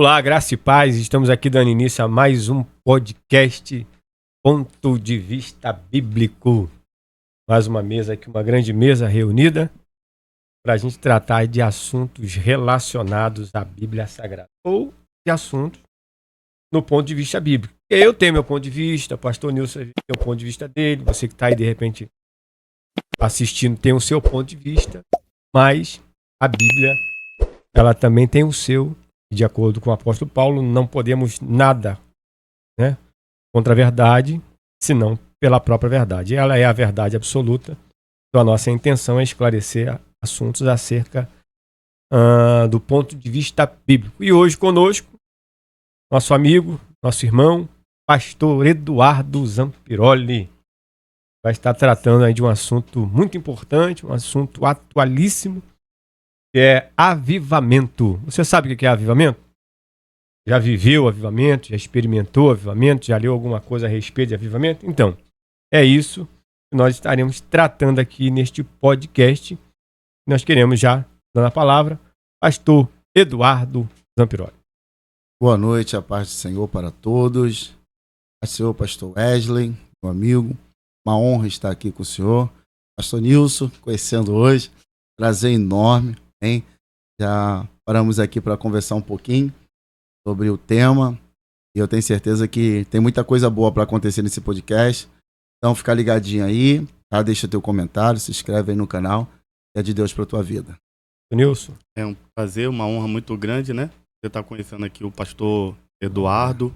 Olá, graça e paz. Estamos aqui dando início a mais um podcast Ponto de Vista Bíblico. Mais uma mesa aqui, uma grande mesa reunida para a gente tratar de assuntos relacionados à Bíblia Sagrada ou de assuntos no ponto de vista bíblico. Eu tenho meu ponto de vista, o pastor Nilson tem o ponto de vista dele, você que está aí de repente assistindo tem o seu ponto de vista, mas a Bíblia ela também tem o seu. De acordo com o apóstolo Paulo, não podemos nada, né, contra a verdade, senão pela própria verdade. Ela é a verdade absoluta. Então a nossa intenção é esclarecer assuntos acerca do ponto de vista bíblico. E hoje conosco, nosso amigo, nosso irmão, pastor Eduardo Zampiroli, vai estar tratando aí de um assunto muito importante, um assunto atualíssimo, que é avivamento. Você sabe o que é avivamento? Já viveu avivamento? Já experimentou avivamento? Já leu alguma coisa a respeito de avivamento? Então, é isso que nós estaremos tratando aqui neste podcast. Nós queremos já, dando a palavra, pastor Eduardo Zampiroli. Boa noite, a paz do Senhor para todos. Senhor pastor Wesley, meu amigo, uma honra estar aqui com o senhor. Pastor Nilson, conhecendo hoje, prazer enorme. Hein? Já paramos aqui para conversar um pouquinho sobre o tema e eu tenho certeza que tem muita coisa boa para acontecer nesse podcast. Então fica ligadinho aí, tá? Deixa teu comentário, se inscreve aí no canal. É de Deus para tua vida. Nilson. É um prazer, uma honra muito grande, né? Você está conhecendo aqui o pastor Eduardo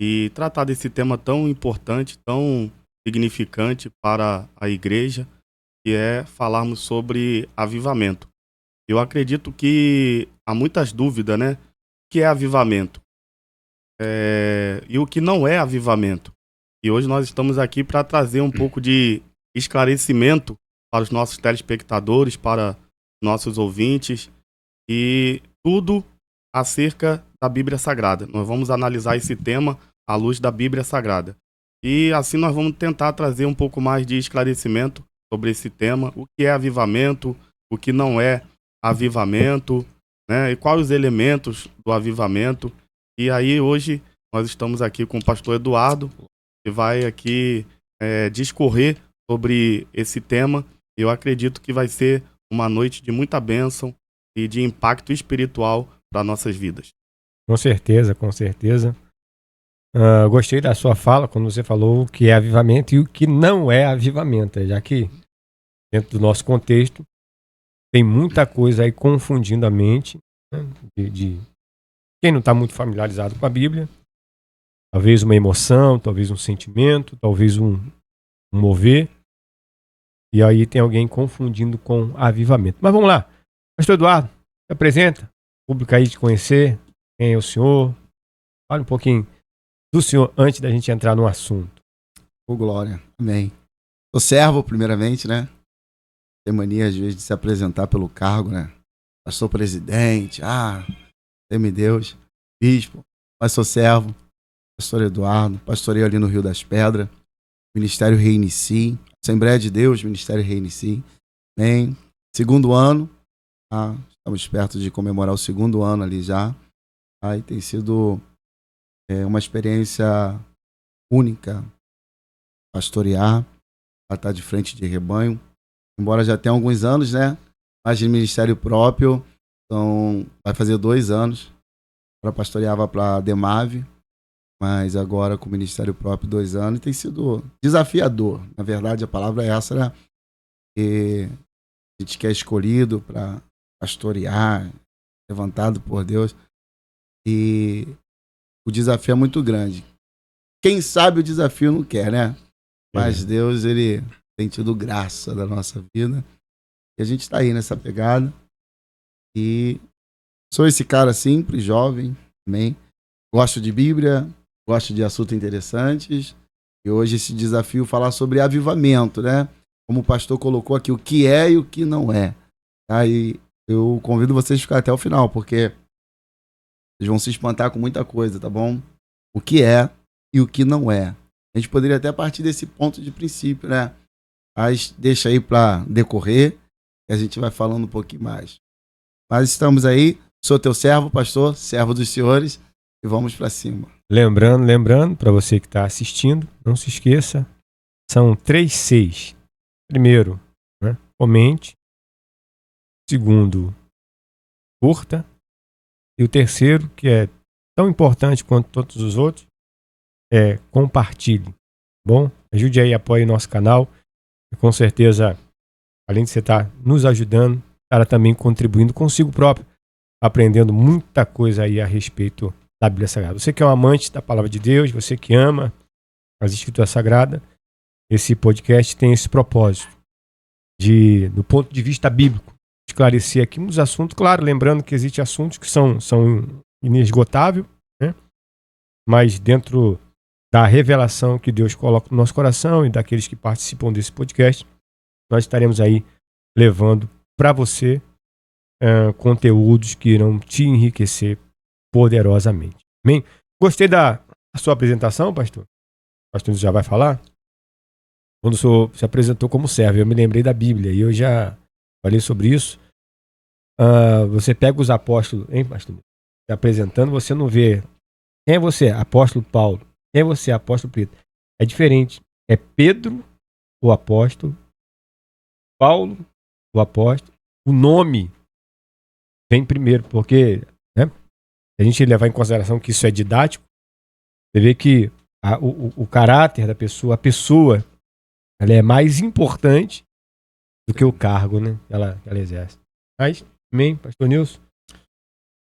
e tratar desse tema tão importante, tão significante para a igreja, que é falarmos sobre avivamento. Eu acredito que há muitas dúvidas, né? O que é avivamento? E o que não é avivamento? E hoje nós estamos aqui para trazer um pouco de esclarecimento para os nossos telespectadores, para nossos ouvintes e tudo acerca da Bíblia Sagrada. Nós vamos analisar esse tema à luz da Bíblia Sagrada. E assim nós vamos tentar trazer um pouco mais de esclarecimento sobre esse tema, o que é avivamento, o que não é avivamento, né? E quais os elementos do avivamento. E aí hoje nós estamos aqui com o pastor Eduardo, que vai aqui discorrer sobre esse tema. Eu acredito que vai ser uma noite de muita bênção e de impacto espiritual para nossas vidas. Com certeza, com certeza. Gostei da sua fala quando você falou o que é avivamento e o que não é avivamento, já que dentro do nosso contexto tem muita coisa aí confundindo a mente, né, de quem não está muito familiarizado com a Bíblia. Talvez uma emoção, talvez um sentimento, talvez um mover. E aí tem alguém confundindo com avivamento. Mas vamos lá. Pastor Eduardo, se apresenta. O público aí te conhecer. Quem é o senhor? Fala um pouquinho do senhor antes da gente entrar no assunto. Ô, glória. Amém. Sou servo, primeiramente, né? Tem mania, às vezes, de se apresentar pelo cargo, né? Pastor presidente, teme Deus, bispo, mas sou servo, pastor Eduardo, pastorei ali no Rio das Pedras, Ministério Reinici, Assembleia de Deus, Ministério Reinici, bem, segundo ano, estamos perto de comemorar o segundo ano ali já, aí tem sido uma experiência única, pastorear, estar de frente de rebanho, embora já tenha alguns anos, né? Mas de ministério próprio, então vai fazer 2 anos. Para pastoreava para Demave, mas agora com o ministério próprio 2 anos, e tem sido desafiador. Na verdade, a palavra é essa, né? Que a gente que é escolhido para pastorear, levantado por Deus, e o desafio é muito grande. Quem sabe o desafio não quer, né? Mas Deus, ele tem tido graça da nossa vida. E a gente está aí nessa pegada. E sou esse cara simples, jovem, amém? Gosto de Bíblia, gosto de assuntos interessantes. E hoje esse desafio falar sobre avivamento, né? Como o pastor colocou aqui, o que é e o que não é. Tá? E eu convido vocês a ficar até o final, porque vocês vão se espantar com muita coisa, tá bom? O que é e o que não é. A gente poderia até partir desse ponto de princípio, né? Mas deixa aí para decorrer e a gente vai falando um pouquinho mais. Mas estamos aí, Sou teu servo, pastor, servo dos senhores, e vamos para cima. Lembrando, para você que está assistindo, não se esqueça, são 3 Cs. Primeiro, né, comente. Segundo, curta. E o terceiro, que é tão importante quanto todos os outros, é compartilhe. Bom, ajude aí, apoie nosso canal. E com certeza, além de você estar nos ajudando, estará também contribuindo consigo próprio, aprendendo muita coisa aí a respeito da Bíblia Sagrada. Você que é um amante da Palavra de Deus, você que ama as Escrituras Sagradas, esse podcast tem esse propósito de, do ponto de vista bíblico, esclarecer aqui uns assuntos, claro, lembrando que existem assuntos que são inesgotáveis, né? Mas dentro da revelação que Deus coloca no nosso coração e daqueles que participam desse podcast, nós estaremos aí levando para você conteúdos que irão te enriquecer poderosamente. Amém? Gostei da sua apresentação, pastor. O pastor já vai falar. Quando o senhor se apresentou como servo, eu me lembrei da Bíblia e eu já falei sobre isso. Você pega os apóstolos, hein, pastor? Se apresentando, você não vê. Quem é você? Apóstolo Paulo. Quem é você? Apóstolo Pedro. É diferente. É Pedro, o apóstolo. Paulo, o apóstolo. O nome vem primeiro, porque, né, se a gente levar em consideração que isso é didático, você vê que o caráter da pessoa, a pessoa, ela é mais importante do que o cargo, né, que ela exerce. Mas, amém, pastor Nilson?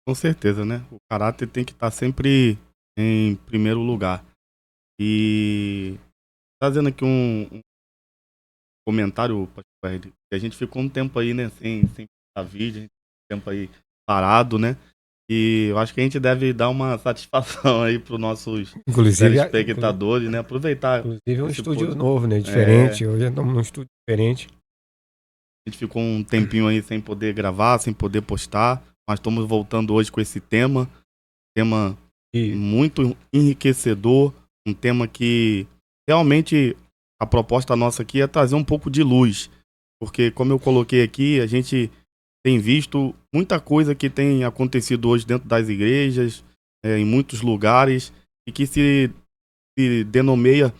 Com certeza, né? O caráter tem que estar sempre em primeiro lugar. E trazendo aqui um comentário, pastor, que a gente ficou um tempo aí, né, sem postar vídeo, a gente ficou um tempo aí parado, né? E eu acho que a gente deve dar uma satisfação aí para os nossos telespectadores, né? Aproveitar. Inclusive é um estúdio novo, né? Diferente. Hoje estamos num estúdio diferente. A gente ficou um tempinho aí sem poder gravar, sem poder postar, mas estamos voltando hoje com esse tema muito enriquecedor, um tema que realmente a proposta nossa aqui é trazer um pouco de luz, porque como eu coloquei aqui, a gente tem visto muita coisa que tem acontecido hoje dentro das igrejas, em muitos lugares, e que se denomeia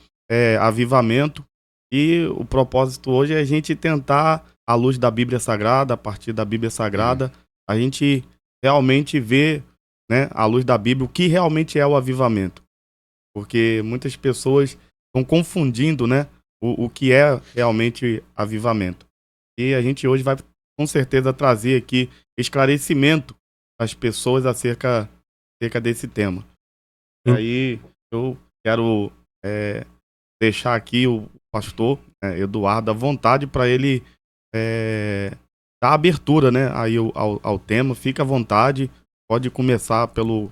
avivamento. E o propósito hoje é a gente tentar, à luz da Bíblia Sagrada, a partir da Bíblia Sagrada, a gente realmente ver, né, à luz da Bíblia, o que realmente é o avivamento. Porque muitas pessoas estão confundindo, né, o que é realmente avivamento. E a gente hoje vai com certeza trazer aqui esclarecimento às pessoas acerca desse tema. E aí eu quero deixar aqui o pastor Eduardo à vontade para ele dar abertura, né, aí ao tema. Fica à vontade, pode começar pelo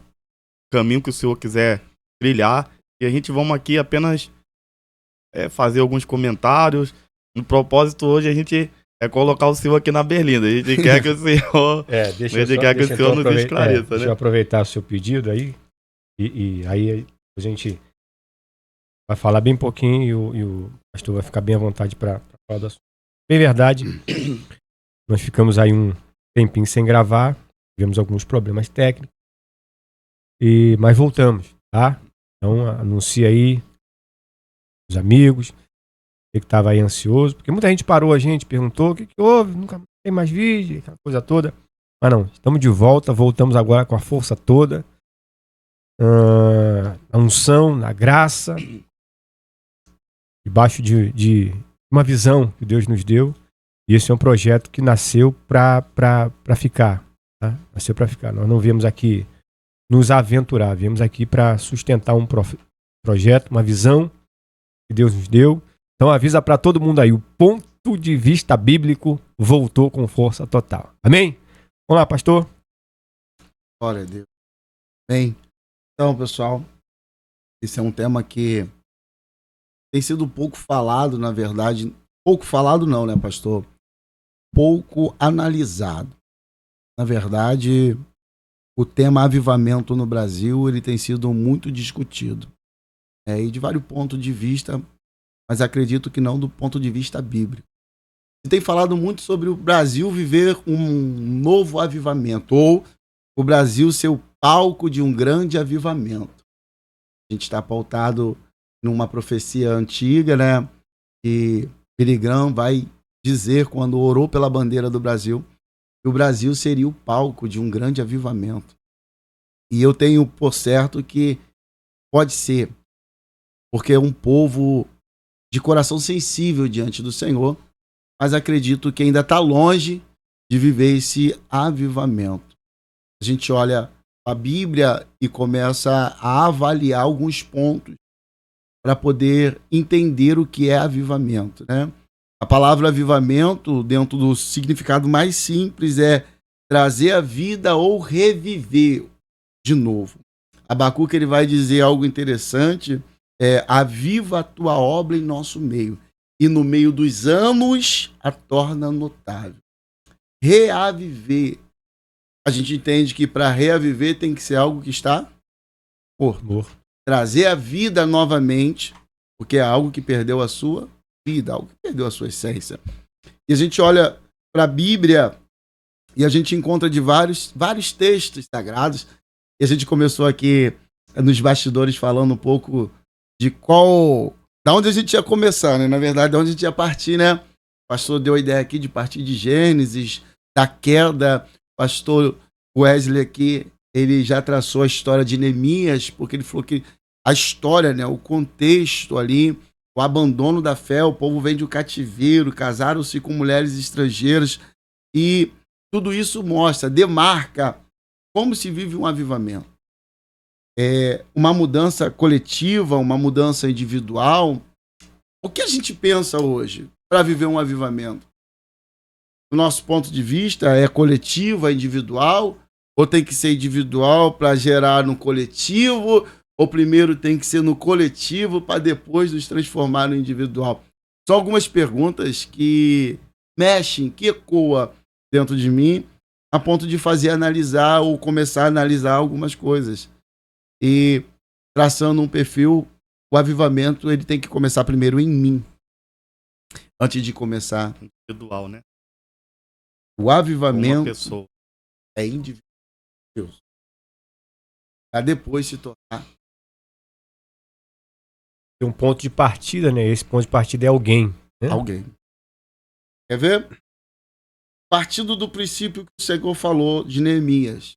caminho que o senhor quiser trilhar, e a gente vamos aqui apenas fazer alguns comentários. No propósito hoje a gente colocar o senhor aqui na berlinda. A gente quer que o senhor, o senhor nos esclareça, né? Deixa eu aproveitar o seu pedido aí, e aí a gente vai falar bem pouquinho e o pastor vai ficar bem à vontade para falar do assunto. Bem verdade, nós ficamos aí um tempinho sem gravar, tivemos alguns problemas técnicos, mas voltamos, tá? Então anuncia aí os amigos, que estava aí ansioso, porque muita gente parou a gente, perguntou o que houve, nunca tem mais vídeo, aquela coisa toda. Mas não, estamos de volta, voltamos agora com a força toda, na unção, na graça, debaixo de uma visão que Deus nos deu. E esse é um projeto que nasceu para ficar, tá? Nasceu para ficar. Nós não viemos aqui nos aventurar, viemos aqui para sustentar um projeto, uma visão que Deus nos deu. Então avisa para todo mundo aí, o ponto de vista bíblico voltou com força total. Amém? Vamos lá, pastor. Glória a Deus. Bem, então, pessoal, esse é um tema que tem sido pouco falado, na verdade. Pouco falado não, né, pastor? Pouco analisado. Na verdade, o tema avivamento no Brasil, ele tem sido muito discutido. E de vários pontos de vista, mas acredito que não do ponto de vista bíblico. Se tem falado muito sobre o Brasil viver um novo avivamento, ou o Brasil ser o palco de um grande avivamento. A gente está pautado numa profecia antiga, né? Que Billy Graham vai dizer, quando orou pela bandeira do Brasil, que o Brasil seria o palco de um grande avivamento. E eu tenho por certo que pode ser, porque é um povo de coração sensível diante do Senhor, mas acredito que ainda está longe de viver esse avivamento. A gente olha a Bíblia e começa a avaliar alguns pontos para poder entender o que é avivamento, né? A palavra avivamento, dentro do significado mais simples, é trazer a vida ou reviver de novo. Abacuque, ele vai dizer algo interessante, aviva a tua obra em nosso meio, e no meio dos anos a torna notável. Reaviver. A gente entende que para reaviver tem que ser algo que está morto. Trazer a vida novamente, porque é algo que perdeu a sua vida, algo que perdeu a sua essência. E a gente olha para a Bíblia e a gente encontra de vários textos sagrados. E a gente começou aqui nos bastidores falando um pouco de da onde a gente ia começar, né? Na verdade, de onde a gente ia partir, né? O pastor deu a ideia aqui de partir de Gênesis, da queda. O pastor Wesley aqui, ele já traçou a história de Neemias, porque ele falou que a história, né, o contexto ali, o abandono da fé, o povo vem de um cativeiro, casaram-se com mulheres estrangeiras, e tudo isso mostra, demarca como se vive um avivamento. Uma mudança coletiva, uma mudança individual. O que a gente pensa hoje para viver um avivamento? Do nosso ponto de vista, é coletivo, é individual? Ou tem que ser individual para gerar no coletivo? Ou primeiro tem que ser no coletivo para depois nos transformar no individual? São algumas perguntas que mexem, que ecoam dentro de mim, a ponto de fazer analisar ou começar a analisar algumas coisas. E traçando um perfil, o avivamento ele tem que começar primeiro em mim, antes de começar individual, né? O avivamento uma pessoa. É individual. Para depois se tornar. Tem um ponto de partida, né? Esse ponto de partida é alguém. Né? Alguém. Quer ver? Partindo do princípio que o Senhor falou de Neemias.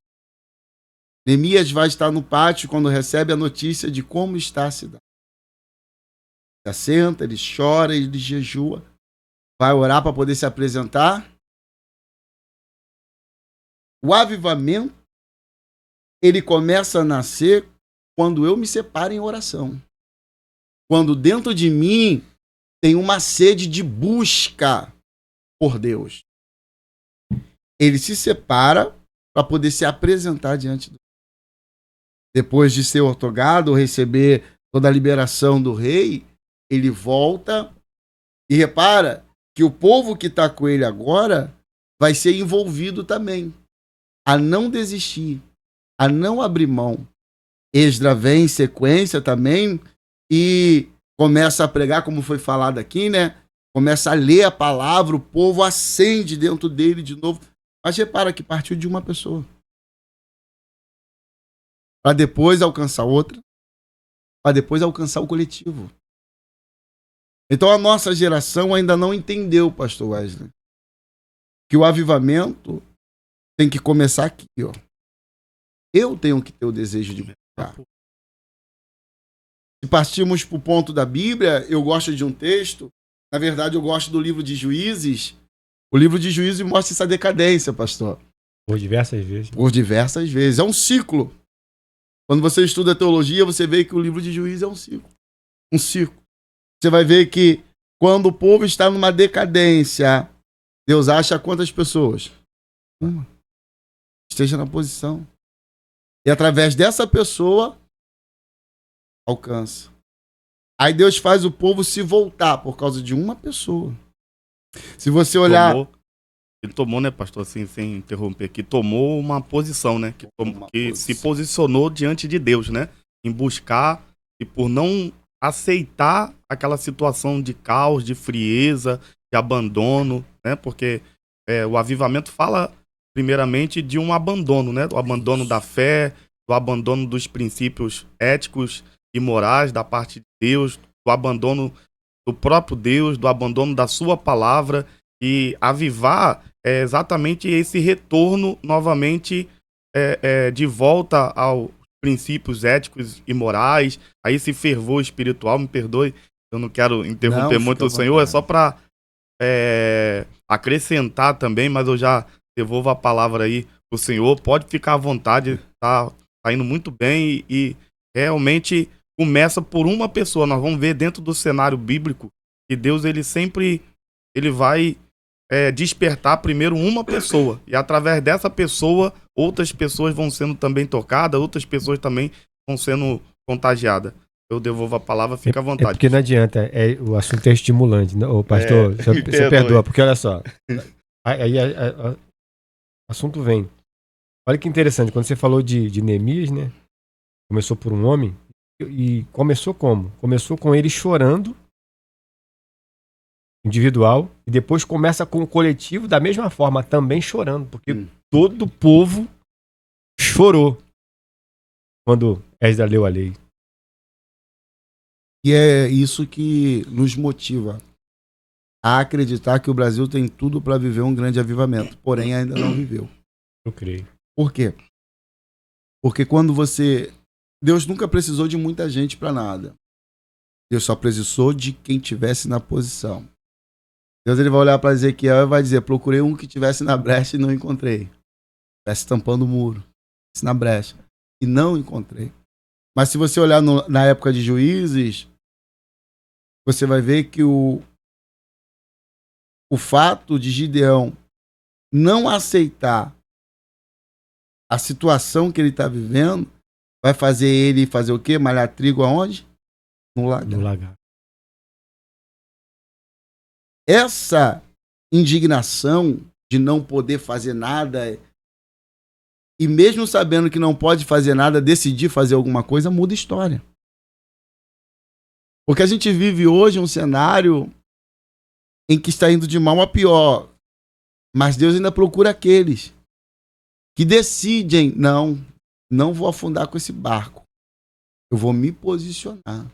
Neemias vai estar no pátio quando recebe a notícia de como está a cidade. Ele senta, ele chora, ele jejua. Vai orar para poder se apresentar. O avivamento, ele começa a nascer quando eu me separo em oração. Quando dentro de mim tem uma sede de busca por Deus. Ele se separa para poder se apresentar diante do Deus. Depois de ser outorgado, receber toda a liberação do rei, ele volta e repara que o povo que está com ele agora vai ser envolvido também. A não desistir, a não abrir mão. Esdras vem em sequência também e começa a pregar, como foi falado aqui, né? Começa a ler a palavra, o povo acende dentro dele de novo. Mas repara que partiu de uma pessoa. Para depois alcançar outra, para depois alcançar o coletivo. Então a nossa geração ainda não entendeu, pastor Wesley, que o avivamento tem que começar aqui, ó. Eu tenho que ter o desejo de buscar. Se partirmos para o ponto da Bíblia, eu gosto de um texto, na verdade eu gosto do livro de Juízes. O livro de Juízes mostra essa decadência, pastor. Por diversas vezes. Por diversas vezes. É um ciclo. Quando você estuda teologia, você vê que o livro de Juízes é um ciclo. Um ciclo. Você vai ver que quando o povo está numa decadência, Deus acha quantas pessoas? Uma. Esteja na posição. E através dessa pessoa, alcança. Aí Deus faz o povo se voltar por causa de uma pessoa. Se você olhar... Ele tomou, né, pastor, assim, sem interromper, que tomou uma posição, né? Que se posicionou diante de Deus, né? Em buscar e por não aceitar aquela situação de caos, de frieza, de abandono, né? Porque o avivamento fala primeiramente, de um abandono, né? Do abandono da fé, do abandono dos princípios éticos e morais da parte de Deus, do abandono do próprio Deus, do abandono da sua palavra, e avivar é exatamente esse retorno novamente de volta aos princípios éticos e morais, a esse fervor espiritual. Me perdoe, eu não quero interromper muito o Senhor, é só para acrescentar também, mas eu já devolvo a palavra aí pro Senhor. Pode ficar à vontade, tá indo muito bem e realmente começa por uma pessoa. Nós vamos ver dentro do cenário bíblico que Deus ele sempre vai despertar primeiro uma pessoa, e através dessa pessoa outras pessoas vão sendo também tocadas, outras pessoas também vão sendo contagiadas. Eu devolvo a palavra, fica à vontade. Porque não adianta, o assunto é estimulante, né? Ô, pastor, você perdoa, porque olha só, aí o assunto vem. Olha que interessante, quando você falou de Neemias, né? Começou por um homem, e começou como? Começou com ele chorando, individual, e depois começa com o coletivo da mesma forma, também chorando, porque todo o povo chorou quando Esdras leu a lei. E é isso que nos motiva a acreditar que o Brasil tem tudo para viver um grande avivamento, porém ainda não viveu. Eu creio. Por quê? Porque quando Deus nunca precisou de muita gente para nada. Deus só precisou de quem tivesse na posição. Deus ele vai olhar para Ezequiel e vai dizer: procurei um que estivesse na brecha e não encontrei. Estivesse tampando o muro, estivesse na brecha, e não encontrei. Mas se você olhar na época de Juízes, você vai ver que o fato de Gideão não aceitar a situação que ele está vivendo vai fazer ele fazer o quê? Malhar trigo aonde? No lagar. Essa indignação de não poder fazer nada, e mesmo sabendo que não pode fazer nada, decidir fazer alguma coisa, muda a história. Porque a gente vive hoje um cenário em que está indo de mal a pior, mas Deus ainda procura aqueles que decidem: não vou afundar com esse barco, eu vou me posicionar.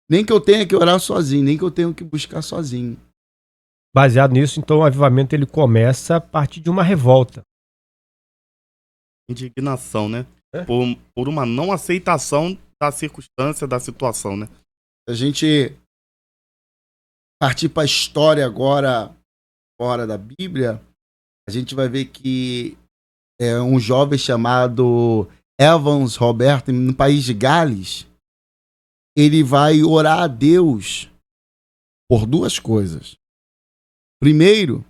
Nem que eu tenha que orar sozinho, nem que eu tenha que buscar sozinho. Baseado nisso, então, o avivamento ele começa a partir de uma revolta. Indignação, né? Por uma não aceitação da circunstância, da situação, né? A gente partir para a história agora, fora da Bíblia, a gente vai ver que um jovem chamado Evans Roberto, no país de Gales, ele vai orar a Deus por duas coisas. Primeiro,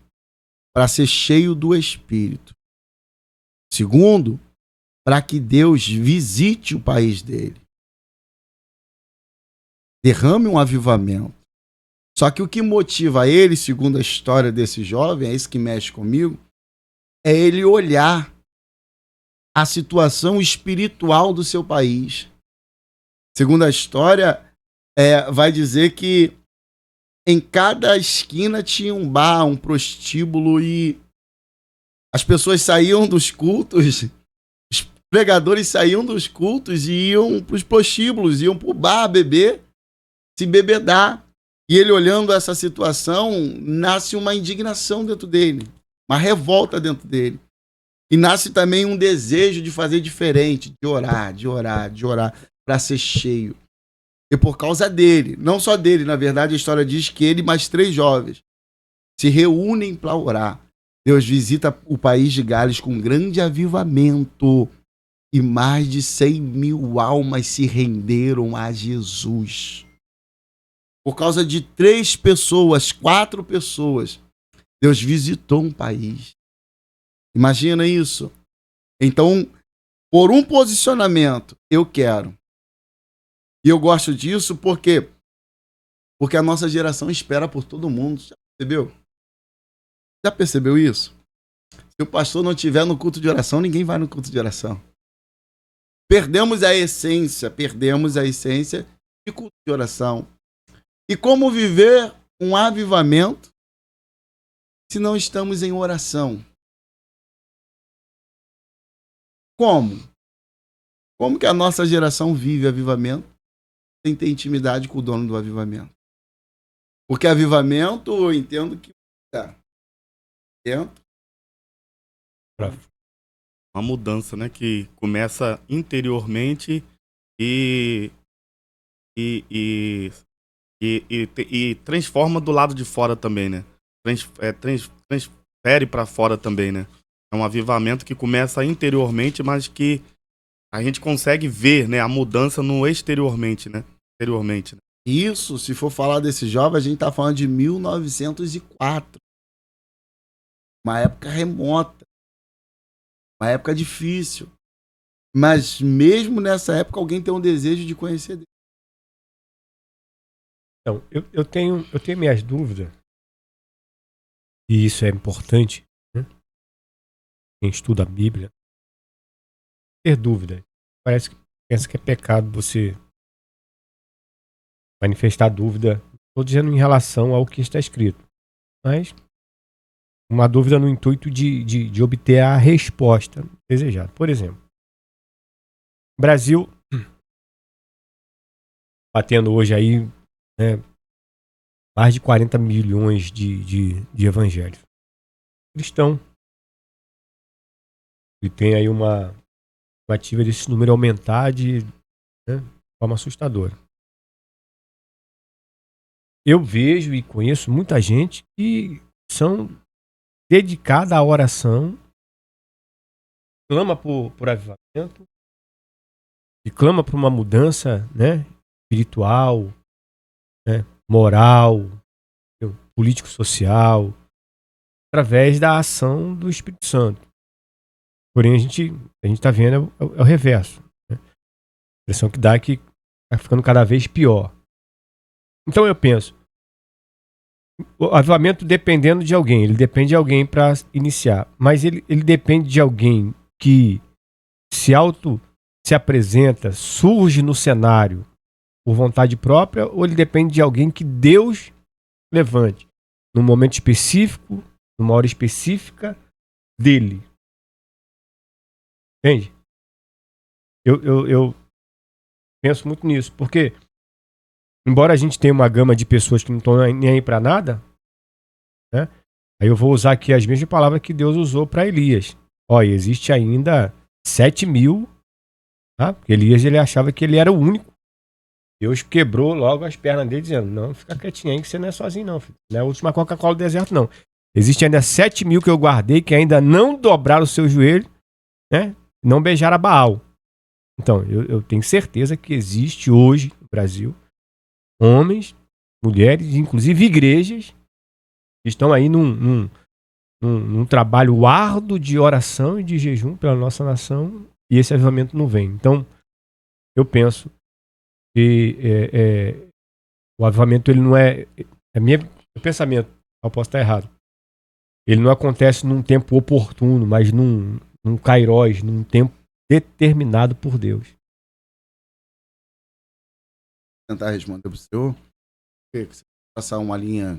para ser cheio do Espírito. Segundo, para que Deus visite o país dele. Derrame um avivamento. Só que o que motiva ele, segundo a história desse jovem, é isso que mexe comigo, é ele olhar a situação espiritual do seu país. Segundo a história, vai dizer que em cada esquina tinha um bar, um prostíbulo, e as pessoas saíam dos cultos, os pregadores saíam dos cultos e iam para os prostíbulos, iam para o bar beber, se bebedar. E ele olhando essa situação, nasce uma indignação dentro dele, uma revolta dentro dele. E nasce também um desejo de fazer diferente, de orar, para ser cheio. E por causa dele, não só dele, na verdade a história diz que ele e mais 3 jovens se reúnem para orar. Deus visita o país de Gales com um grande avivamento e mais de 100.000 almas se renderam a Jesus. Por causa de 3 pessoas, 4 pessoas, Deus visitou um país. Imagina isso. Então, por um posicionamento, eu quero. E eu gosto disso porque a nossa geração espera por todo mundo. Já percebeu? Já percebeu isso? Se o pastor não estiver no culto de oração, ninguém vai no culto de oração. Perdemos a essência de culto de oração. E como viver um avivamento se não estamos em oração? Como? Como que a nossa geração vive avivamento sem ter intimidade com o dono do avivamento? Porque avivamento, eu entendo que uma mudança, né, que começa interiormente e transforma do lado de fora também, né? Transfere para fora também, né? É um avivamento que começa interiormente, mas que a gente consegue ver, né, a mudança no exteriormente, né? Exteriormente, né? Isso, se for falar desse jovem, a gente tá falando de 1904. Uma época remota. Uma época difícil. Mas mesmo nessa época, alguém tem um desejo de conhecer Deus. Então, eu tenho minhas dúvidas, e isso é importante, né? Quem estuda a Bíblia, ter dúvida. Pensa que é pecado você manifestar dúvida. Estou dizendo em relação ao que está escrito, mas uma dúvida no intuito de obter a resposta desejada. Por exemplo, Brasil batendo hoje aí, né, mais de 40 milhões de evangélicos. Cristão. E tem aí uma estimativa desse número aumentar de forma assustadora. Eu vejo e conheço muita gente que são dedicada à oração, clama por avivamento, e clama por uma mudança, né, espiritual, né, moral, político-social, através da ação do Espírito Santo. Porém, a gente está vendo é o reverso. Né? A impressão que dá é que está ficando cada vez pior. Então eu penso, o avivamento dependendo de alguém, ele depende de alguém para iniciar, mas ele depende de alguém que se apresenta, surge no cenário por vontade própria, ou ele depende de alguém que Deus levante num momento específico, numa hora específica dele. Entende? Eu penso muito nisso, porque embora a gente tenha uma gama de pessoas que não estão nem aí para nada, né? Aí eu vou usar aqui as mesmas palavras que Deus usou para Elias. Olha, existe ainda 7.000, tá? Porque Elias ele achava que ele era o único. Deus quebrou logo as pernas dele, dizendo: não, fica quietinho aí que você não é sozinho não, filho. Não é a última Coca-Cola do deserto, não. Existe ainda 7.000 que eu guardei que ainda não dobraram o seu joelho, né? Não beijaram a Baal. Então, eu tenho certeza que existe hoje no Brasil homens, mulheres, inclusive igrejas, que estão aí num trabalho árduo de oração e de jejum pela nossa nação, e esse avivamento não vem. Então, eu penso que o avivamento ele não é meu pensamento, eu posso estar errado. Ele não acontece num tempo oportuno, mas num kairos, num tempo determinado por Deus. Vou tentar responder para o senhor. Você passar uma linha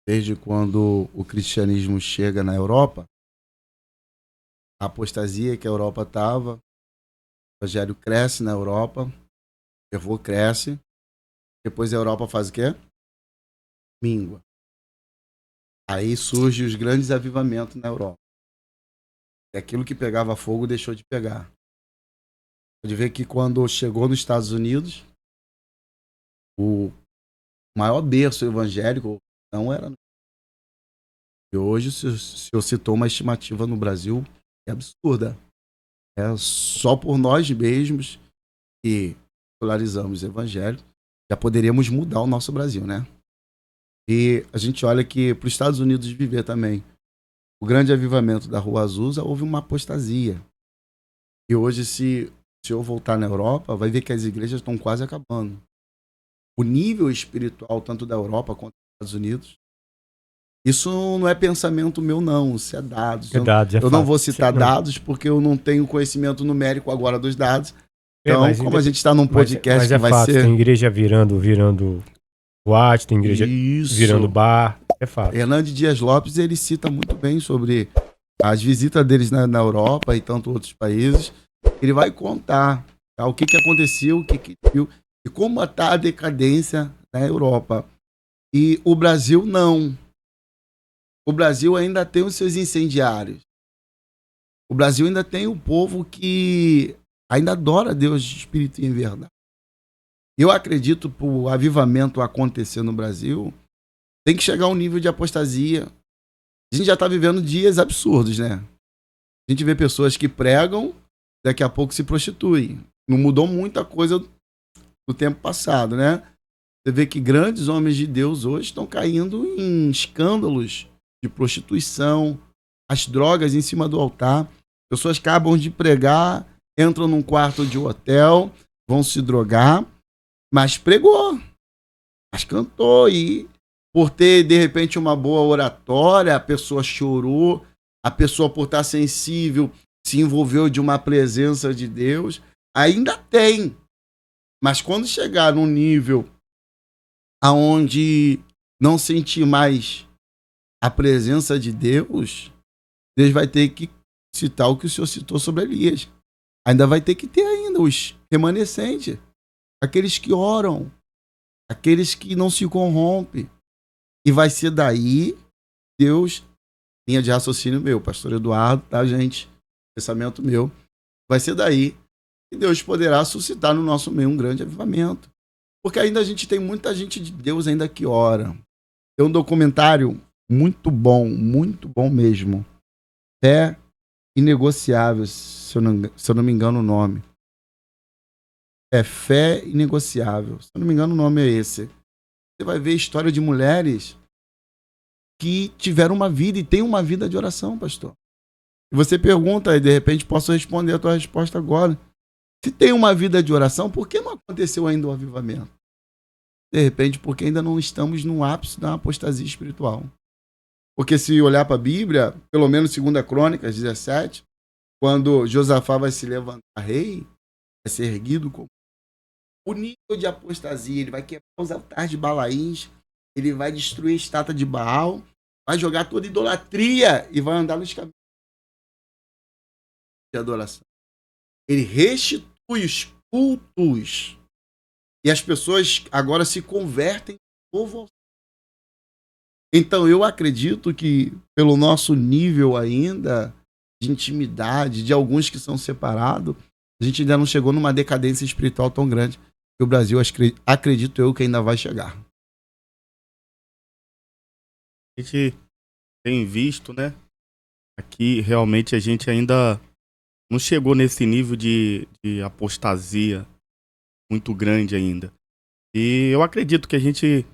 desde quando o cristianismo chega na Europa, a apostasia que a Europa estava, o evangelho cresce na Europa, o fervor cresce, depois a Europa faz o quê? Míngua. Aí surgem os grandes avivamentos na Europa. E aquilo que pegava fogo deixou de pegar. Pode ver que quando chegou nos Estados Unidos, o maior berço evangélico não era. E hoje o senhor citou uma estimativa no Brasil que é absurda. É só por nós mesmos que popularizamos o evangelho, já poderíamos mudar o nosso Brasil, né? E a gente olha que para os Estados Unidos viver também o grande avivamento da Rua Azusa, houve uma apostasia. E hoje, se eu voltar na Europa, vai ver que as igrejas estão quase acabando. O nível espiritual, tanto da Europa quanto dos Estados Unidos, isso não é pensamento meu, não. Isso é dados. Eu não vou citar dados porque eu não tenho conhecimento numérico agora dos dados. Então, como a gente está num podcast que vai fato, ser... Tem igreja virando boate, tem igreja virando bar. É fato. Hernandes Dias Lopes, ele cita muito bem sobre as visitas deles na Europa e tanto outros países, ele vai contar, tá, o que aconteceu, o que viu e como está a decadência na Europa. E o Brasil não. O Brasil ainda tem os seus incendiários. O Brasil ainda tem o povo que ainda adora Deus de espírito e em verdade. Eu acredito que o avivamento acontecer no Brasil tem que chegar a um nível de apostasia. A gente já está vivendo dias absurdos, né? A gente vê pessoas que pregam, daqui a pouco se prostituem. Não mudou muita coisa do tempo passado, né? Você vê que grandes homens de Deus hoje estão caindo em escândalos de prostituição, as drogas em cima do altar. Pessoas acabam de pregar, entram num quarto de hotel, vão se drogar, mas pregou, mas cantou e por ter, de repente, uma boa oratória, a pessoa chorou, a pessoa, por estar sensível, se envolveu de uma presença de Deus. Ainda tem. Mas quando chegar num nível aonde não sentir mais a presença de Deus, Deus vai ter que citar o que o Senhor citou sobre Elias. Ainda vai ter que ter ainda os remanescentes, aqueles que oram, aqueles que não se corrompem. E vai ser daí, Deus, linha de raciocínio meu, pastor Eduardo, tá, gente? Pensamento meu. Vai ser daí que Deus poderá suscitar no nosso meio um grande avivamento. Porque ainda a gente tem muita gente de Deus ainda que ora. Tem um documentário muito bom mesmo. Fé Inegociável, se eu não me engano o nome. É Fé Inegociável. Se eu não me engano o nome é esse. Você vai ver a história de mulheres que tiveram uma vida e têm uma vida de oração, pastor. E você pergunta, e de repente posso responder a tua resposta agora. Se tem uma vida de oração, por que não aconteceu ainda o avivamento? De repente, porque ainda não estamos no ápice da apostasia espiritual. Porque se olhar para a Bíblia, pelo menos 2 Crônicas 17, quando Josafá vai se levantar rei, vai ser erguido como o nível de apostasia, ele vai quebrar os altares de Balaíns, ele vai destruir a estátua de Baal, vai jogar toda idolatria e vai andar nos caminhos de adoração. Ele restitui os cultos e as pessoas agora se convertem ao povo. Então eu acredito que pelo nosso nível ainda de intimidade, de alguns que são separados, a gente ainda não chegou numa decadência espiritual tão grande que o Brasil, acredito eu, que ainda vai chegar. A gente tem visto, né? Aqui realmente a gente ainda não chegou nesse nível de apostasia muito grande ainda. E eu acredito que a gente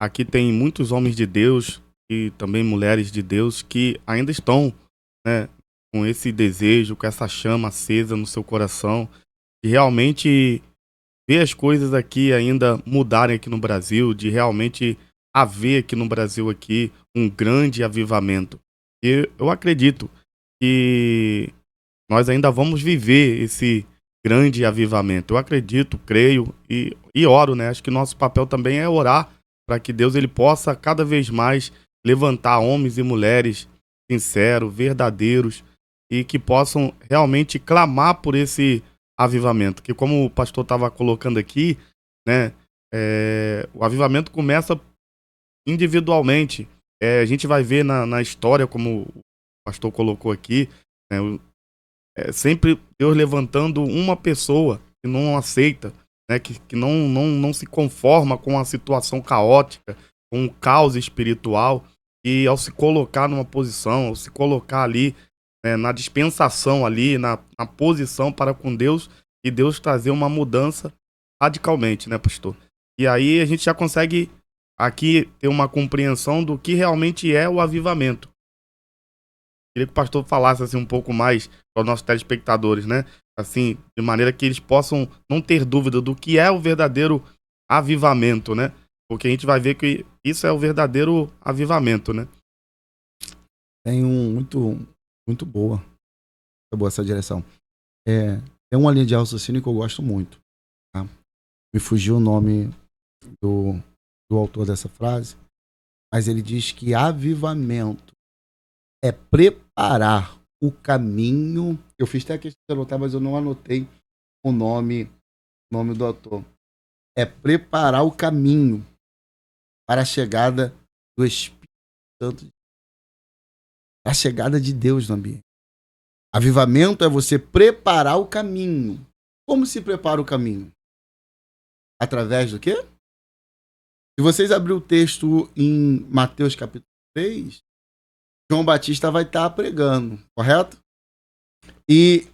aqui tem muitos homens de Deus e também mulheres de Deus que ainda estão, né, com esse desejo, com essa chama acesa no seu coração, de realmente ver as coisas aqui ainda mudarem aqui no Brasil, de realmente haver aqui no Brasil aqui um grande avivamento. E eu acredito que nós ainda vamos viver esse grande avivamento. Eu acredito, creio e oro, né? Acho que nosso papel também é orar para que Deus ele possa cada vez mais levantar homens e mulheres sinceros, verdadeiros e que possam realmente clamar por esse avivamento. Que como o pastor estava colocando aqui, né? O avivamento começa individualmente. A gente vai ver na história, como o pastor colocou aqui, né? Sempre Deus levantando uma pessoa que não aceita, né? que não se conforma com a situação caótica, com o caos espiritual, e ao se colocar numa posição, ao se colocar ali, né, na dispensação ali, na posição para com Deus, e Deus trazer uma mudança radicalmente, né, pastor? E aí a gente já consegue aqui ter uma compreensão do que realmente é o avivamento. Queria que o pastor falasse assim um pouco mais para os nossos telespectadores, né? Assim, de maneira que eles possam não ter dúvida do que é o verdadeiro avivamento, né? Porque a gente vai ver que isso é o verdadeiro avivamento, né? Tem muito boa essa direção. Tem uma linha de raciocínio que eu gosto muito. Tá? Me fugiu o nome do autor dessa frase, mas ele diz que avivamento é preparar o caminho. Eu fiz até a questão de anotar, mas eu não anotei o nome do autor. É preparar o caminho para a chegada do Espírito Santo. A chegada de Deus no ambiente. Avivamento é você preparar o caminho. Como se prepara o caminho? Através do quê? Se vocês abrirem o texto em Mateus capítulo 3, João Batista vai estar pregando, correto? E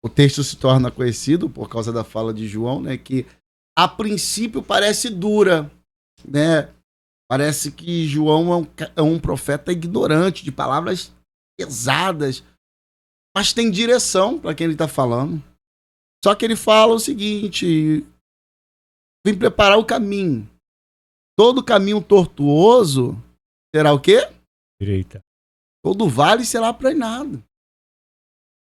o texto se torna conhecido por causa da fala de João, né? Que a princípio parece dura, né? Parece que João é um profeta ignorante, de palavras pesadas, mas tem direção para quem ele está falando. Só que ele fala o seguinte: vem preparar o caminho. Todo caminho tortuoso será o quê? Direita. Todo vale será aplanado.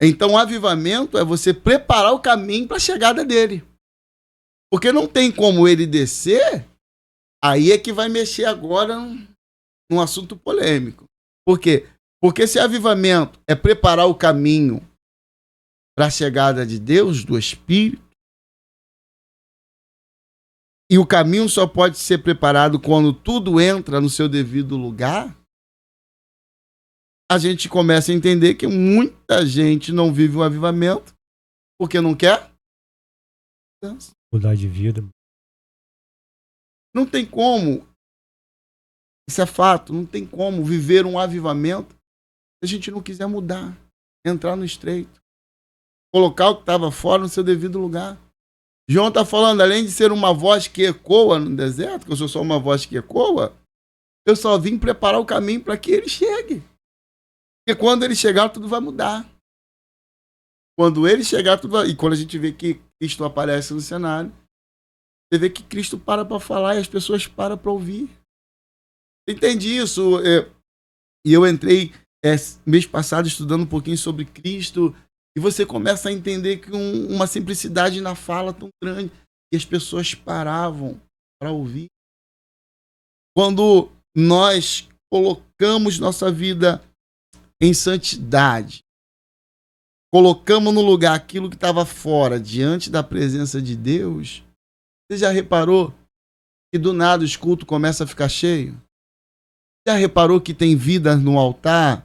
Então, o avivamento é você preparar o caminho para a chegada dele. Porque não tem como ele descer, aí é que vai mexer agora num assunto polêmico. Por quê? Porque se avivamento é preparar o caminho para a chegada de Deus, do Espírito, e o caminho só pode ser preparado quando tudo entra no seu devido lugar, a gente começa a entender que muita gente não vive o avivamento porque não quer mudar de vida. Não tem como, isso é fato, não tem como viver um avivamento se a gente não quiser mudar, entrar no estreito, colocar o que estava fora no seu devido lugar. João está falando, além de ser uma voz que ecoa no deserto, que eu sou só uma voz que ecoa, eu só vim preparar o caminho para que ele chegue. Porque quando ele chegar, tudo vai mudar. Quando ele chegar, tudo vai... E quando a gente vê que Cristo aparece no cenário, você vê que Cristo para falar e as pessoas param para ouvir. Entendi isso. E eu entrei mês passado estudando um pouquinho sobre Cristo, e você começa a entender que uma simplicidade na fala tão grande, que as pessoas paravam para ouvir. Quando nós colocamos nossa vida em santidade, colocamos no lugar aquilo que estava fora, diante da presença de Deus, você já reparou que do nada os cultos começam a ficar cheios? Já reparou que tem vida no altar?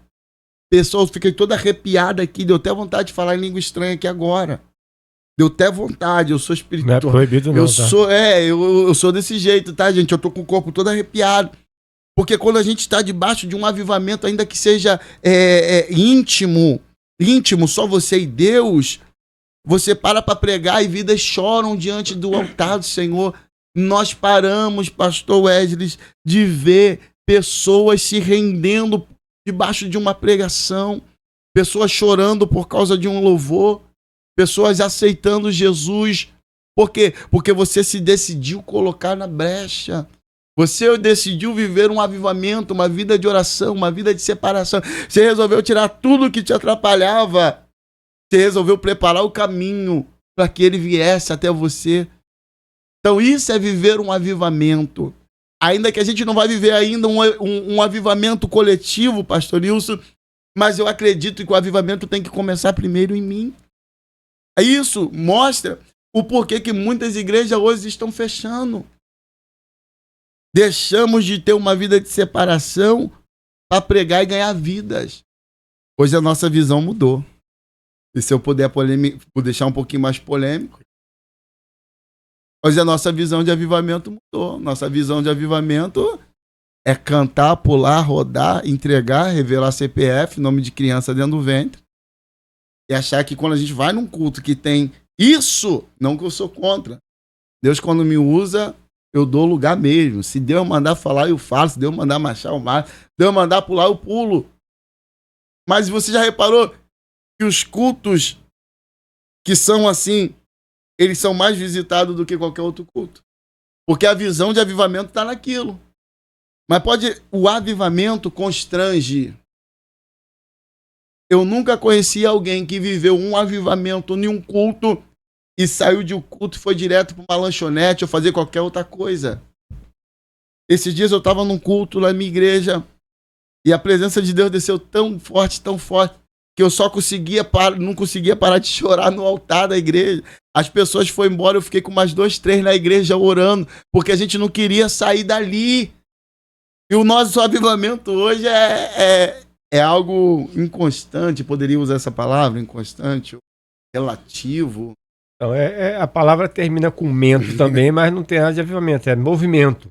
Pessoal, fiquei toda arrepiada aqui, deu até vontade de falar em língua estranha aqui agora. Deu até vontade, eu sou espiritual. Não é proibido não, eu sou desse jeito, tá, gente? Eu tô com o corpo todo arrepiado. Porque quando a gente está debaixo de um avivamento, ainda que seja íntimo, só você e Deus, você para pregar e vidas choram diante do altar do Senhor. Nós paramos, pastor Wesley, de ver pessoas se rendendo debaixo de uma pregação, pessoas chorando por causa de um louvor, pessoas aceitando Jesus. Por quê? Porque você se decidiu colocar na brecha. Você decidiu viver um avivamento, uma vida de oração, uma vida de separação. Você resolveu tirar tudo que te atrapalhava. Você resolveu preparar o caminho para que ele viesse até você. Então isso é viver um avivamento. Ainda que a gente não vai viver ainda um avivamento coletivo, pastor Nilson, mas eu acredito que o avivamento tem que começar primeiro em mim. Isso mostra o porquê que muitas igrejas hoje estão fechando. Deixamos de ter uma vida de separação para pregar e ganhar vidas. Hoje a nossa visão mudou. E se eu puder deixar um pouquinho mais polêmico, hoje a nossa visão de avivamento mudou. Nossa visão de avivamento é cantar, pular, rodar, entregar, revelar CPF, nome de criança dentro do ventre. E achar que quando a gente vai num culto que tem isso, não que eu sou contra. Deus, quando me usa, eu dou lugar mesmo. Se Deus mandar falar, eu falo. Se Deus mandar marchar, eu marcho. Se Deus mandar pular, eu pulo. Mas você já reparou que os cultos que são assim, eles são mais visitados do que qualquer outro culto? Porque a visão de avivamento está naquilo. Mas o avivamento constrange. Eu nunca conheci alguém que viveu um avivamento em um culto e saiu de um culto e foi direto para uma lanchonete ou fazer qualquer outra coisa. Esses dias eu estava num culto lá na minha igreja E a presença de Deus desceu tão forte, que eu só não conseguia parar de chorar no altar da igreja. As pessoas foram embora, eu fiquei com mais 2, 3 na igreja orando, porque a gente não queria sair dali. E o nosso avivamento hoje é algo inconstante, poderia usar essa palavra, inconstante, relativo. Então, a palavra termina com mento também, mas não tem nada de avivamento, é movimento.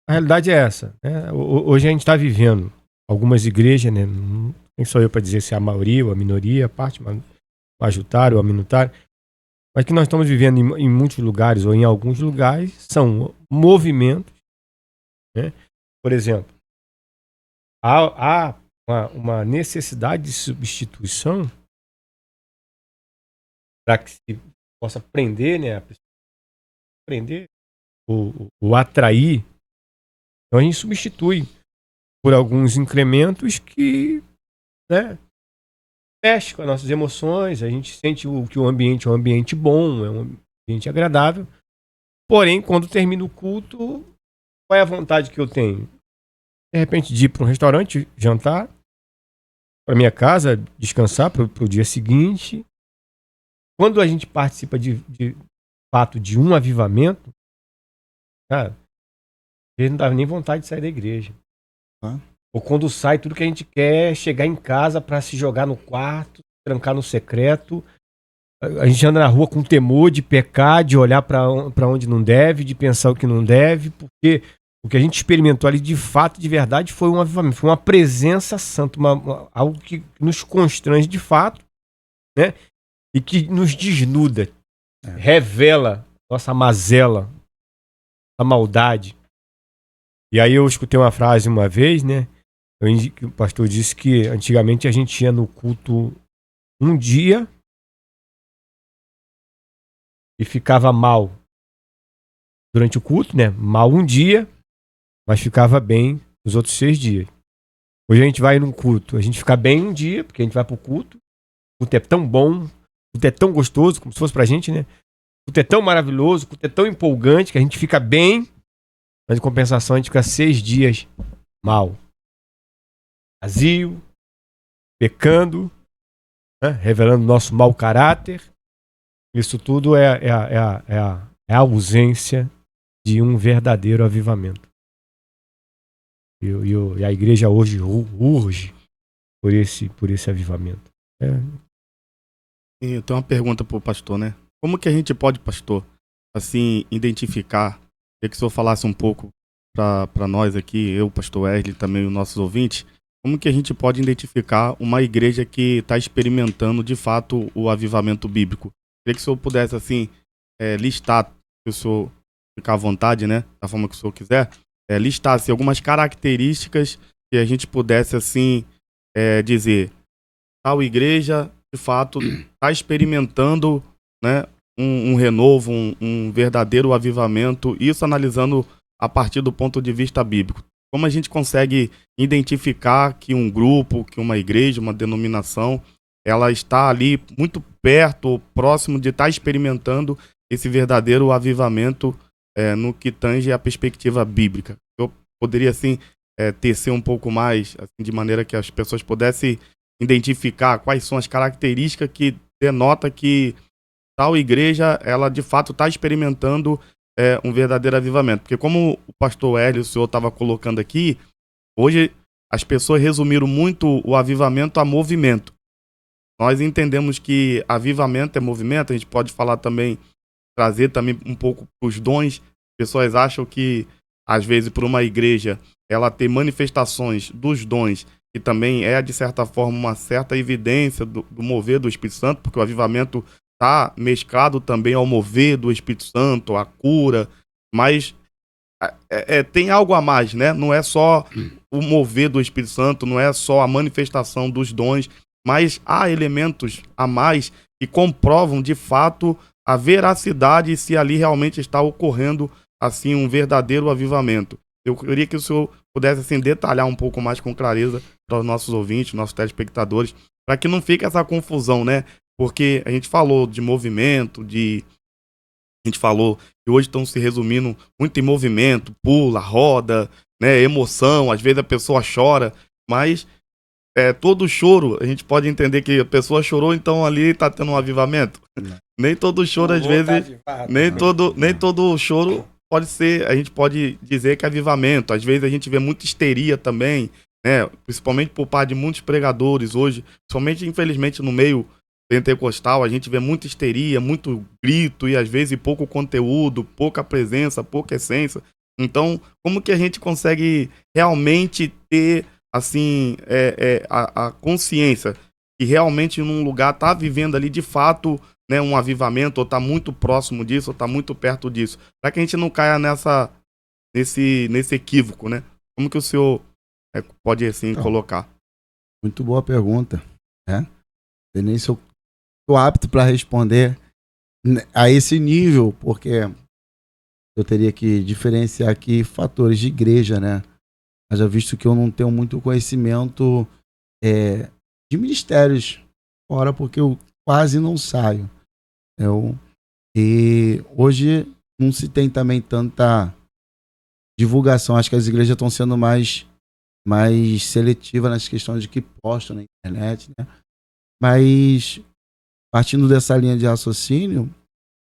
A realidade é essa, né? Hoje a gente está vivendo algumas igrejas, né? Nem sou eu para dizer se é a maioria ou a minoria, a parte majoritária ou a minoritária, mas que nós estamos vivendo em muitos lugares ou em alguns lugares são movimentos, né? Por exemplo, há uma necessidade de substituição para que se possa prender, né? A pessoa prender ou atrair. Então a gente substitui por alguns incrementos que, né, mexe com as nossas emoções, a gente sente que o ambiente é um ambiente bom, é um ambiente agradável. Porém, quando termina o culto, qual é a vontade que eu tenho? De repente de ir para um restaurante, jantar, para minha casa, descansar para o dia seguinte. Quando a gente participa de fato de um avivamento, cara, a gente não dá nem vontade de sair da igreja. Ou quando sai, tudo que a gente quer é chegar em casa para se jogar no quarto, trancar no secreto. A gente anda na rua com temor de pecar, de olhar para onde não deve, de pensar o que não deve, porque o que a gente experimentou ali de fato, de verdade, foi um avivamento, foi uma presença santa, algo que nos constrange de fato, né? E que nos desnuda, revela nossa mazela, a maldade. E aí eu escutei uma frase uma vez, né? O pastor disse que antigamente a gente ia no culto um dia e ficava mal durante o culto, né? Mal um dia, mas ficava bem os outros 6 dias. Hoje a gente vai num culto, a gente fica bem um dia, porque a gente vai pro culto. O culto é tão bom, o culto é tão gostoso, como se fosse pra gente, né? O culto é tão maravilhoso, o culto é tão empolgante que a gente fica bem, mas em compensação a gente fica 6 dias mal. Vazio, pecando, né? Revelando nosso mau caráter. Isso tudo é a ausência de um verdadeiro avivamento. E a igreja hoje urge por esse avivamento. Eu tenho uma pergunta para o pastor, né? Como que a gente pode, pastor, assim, identificar? Queria que o senhor falasse um pouco para nós aqui, eu, pastor Wesley, também os nossos ouvintes, como que a gente pode identificar uma igreja que está experimentando, de fato, o avivamento bíblico? Queria que o senhor pudesse, assim, listar, se o senhor ficar à vontade, né, da forma que o senhor quiser, listar, assim, algumas características que a gente pudesse, assim, dizer, tal igreja, de fato, está experimentando, né, um renovo, um verdadeiro avivamento, isso analisando a partir do ponto de vista bíblico. Como a gente consegue identificar que um grupo, que uma igreja, uma denominação, ela está ali muito perto, próximo de estar experimentando esse verdadeiro avivamento no que tange a perspectiva bíblica? Eu poderia, assim, tecer um pouco mais, assim, de maneira que as pessoas pudessem identificar quais são as características que denota que tal igreja, ela de fato está experimentando um verdadeiro avivamento. Porque como o pastor Hélio, o senhor estava colocando aqui, hoje as pessoas resumiram muito o avivamento a movimento. Nós entendemos que avivamento é movimento, a gente pode falar também, trazer também um pouco os dons. Pessoas acham que, às vezes, por uma igreja, ela ter manifestações dos dons, que também é, de certa forma, uma certa evidência do mover do Espírito Santo, porque o avivamento está mesclado também ao mover do Espírito Santo, a cura, mas tem algo a mais, né? Não é só o mover do Espírito Santo, não é só a manifestação dos dons, mas há elementos a mais que comprovam, de fato, a veracidade se ali realmente está ocorrendo, assim, um verdadeiro avivamento. Eu queria que o senhor pudesse, assim, detalhar um pouco mais com clareza para os nossos ouvintes, nossos telespectadores, para que não fique essa confusão, né? Porque a gente falou de movimento, a gente falou que hoje estão se resumindo muito em movimento, pula, roda, né, emoção, às vezes a pessoa chora. Mas todo choro, a gente pode entender que a pessoa chorou, então ali tá tendo um avivamento. Não. Nem todo choro, às vezes, nem todo choro pode ser, a gente pode dizer que é avivamento. Às vezes a gente vê muita histeria também, né? Principalmente por parte de muitos pregadores hoje, principalmente, infelizmente, no meio pentecostal, a gente vê muita histeria, muito grito e às vezes pouco conteúdo, pouca presença, pouca essência. Então, como que a gente consegue realmente ter, assim, a consciência que realmente num lugar tá vivendo ali de fato, né, um avivamento, ou tá muito próximo disso, ou tá muito perto disso, para que a gente não caia nesse equívoco, né? Como que o senhor pode, assim, Então, colocar? muito boa pergunta, né? Eu nem sou apto para responder a esse nível, porque eu teria que diferenciar aqui fatores de igreja, né? Mas já visto que eu não tenho muito conhecimento de ministérios fora, porque eu quase não saio. E hoje não se tem também tanta divulgação. Acho que as igrejas estão sendo mais seletivas nas questões de que postam na internet, né? Mas, partindo dessa linha de raciocínio,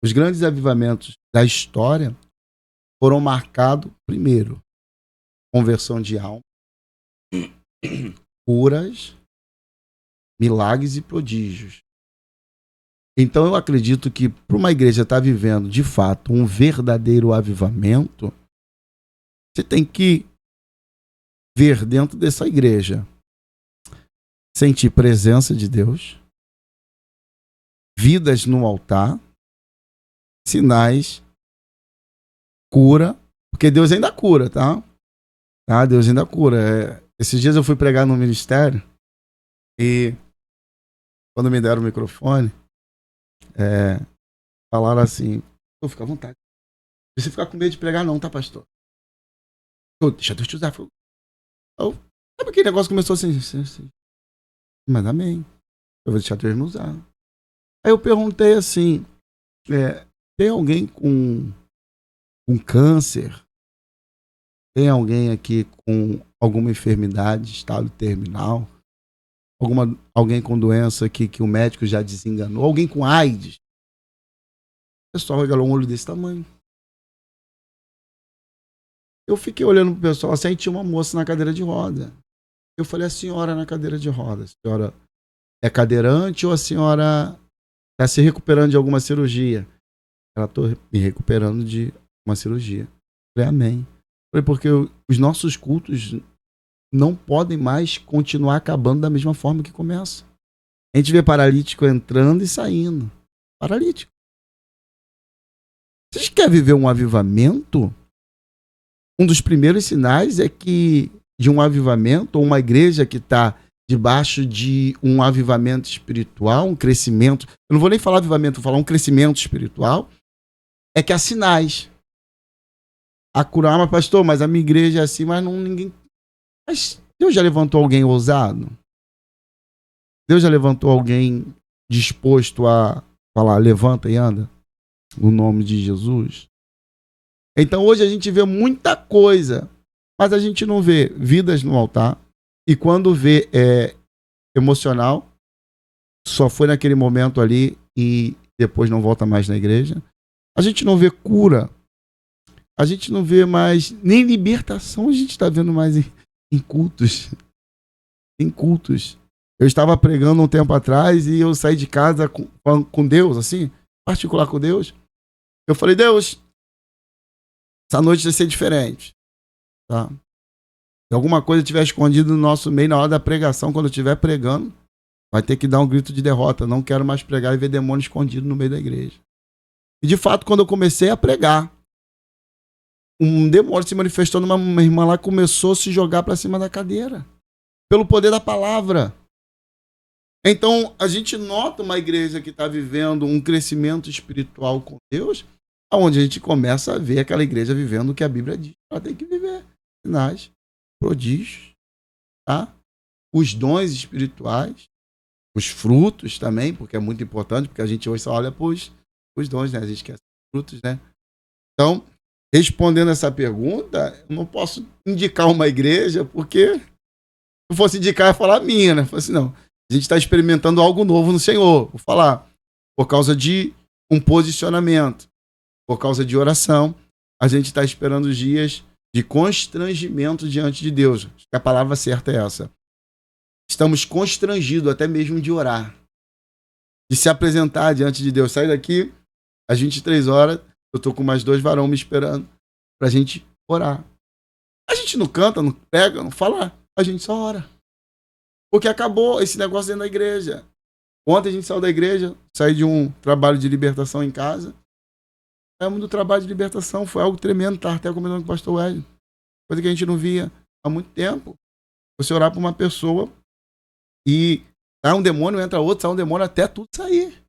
os grandes avivamentos da história foram marcados, primeiro, conversão de alma, curas, milagres e prodígios. Então eu acredito que para uma igreja estar vivendo, de fato, um verdadeiro avivamento, você tem que ver dentro dessa igreja, sentir presença de Deus, vidas no altar, sinais, cura, porque Deus ainda cura, tá? Deus ainda cura. Esses dias eu fui pregar no ministério e quando me deram o microfone, falaram assim, fica à vontade. Não precisa ficar com medo de pregar não, tá, pastor? Deixa Deus te usar. Sabe aquele negócio começou assim, mas amém. Eu vou deixar Deus me usar. Aí eu perguntei assim, tem alguém com câncer? Tem alguém aqui com alguma enfermidade, estado terminal? Alguém com doença que o médico já desenganou? Alguém com AIDS? O pessoal regalou um olho desse tamanho. Eu fiquei olhando pro pessoal assim, aí tinha uma moça na cadeira de roda. Eu falei, a senhora na cadeira de roda, a senhora é cadeirante ou a senhora está se recuperando de alguma cirurgia? Ela, estou me recuperando de uma cirurgia. Eu falei, amém. Eu falei, porque os nossos cultos não podem mais continuar acabando da mesma forma que começa. A gente vê paralítico entrando e saindo. Paralítico. Vocês querem viver um avivamento? Um dos primeiros sinais é que de um avivamento, ou uma igreja que está debaixo de um avivamento espiritual, um crescimento, eu não vou nem falar avivamento, vou falar um crescimento espiritual, é que há sinais. A curar, mas pastor, mas a minha igreja é assim, mas não ninguém... Mas Deus já levantou alguém ousado? Deus já levantou alguém disposto a falar, levanta e anda? No nome de Jesus? Então hoje a gente vê muita coisa, mas a gente não vê vidas no altar. E quando vê emocional, só foi naquele momento ali e depois não volta mais na igreja. A gente não vê cura. A gente não vê mais nem libertação, a gente está vendo mais em cultos. Em cultos. Eu estava pregando um tempo atrás e eu saí de casa com Deus, assim, particular com Deus. Eu falei, Deus, essa noite vai ser diferente. Tá? Se alguma coisa estiver escondida no nosso meio na hora da pregação, quando eu estiver pregando, vai ter que dar um grito de derrota. Não quero mais pregar e ver demônio escondido no meio da igreja. E de fato, quando eu comecei a pregar, um demônio se manifestou numa irmã lá, começou a se jogar para cima da cadeira. Pelo poder da palavra. Então, a gente nota uma igreja que está vivendo um crescimento espiritual com Deus, onde a gente começa a ver aquela igreja vivendo o que a Bíblia diz. Ela tem que viver. Sinais, prodígios, tá? Os dons espirituais, os frutos também, porque é muito importante, porque a gente hoje só olha para os dons, né? A gente quer frutos, né? Então, respondendo essa pergunta, eu não posso indicar uma igreja, porque eu fosse indicar, eu ia falar a minha, né? Eu falei assim, não, a gente está experimentando algo novo no Senhor. Vou falar, por causa de um posicionamento, por causa de oração, a gente está esperando os dias de constrangimento diante de Deus. Acho que a palavra certa é essa. Estamos constrangidos até mesmo de orar, de se apresentar diante de Deus. Sair daqui às 23 horas, eu tô com mais 2 varões me esperando pra gente orar. A gente não canta, não pega, não fala, a gente só ora. Porque acabou esse negócio dentro da igreja. Ontem a gente saiu da igreja, saí de um trabalho de libertação em casa. Saímos do trabalho de libertação, foi algo tremendo, tá até comentando com o pastor Wesley. Coisa que a gente não via há muito tempo. Você orar pra uma pessoa e sai um demônio, entra outro, sai um demônio, até tudo sair.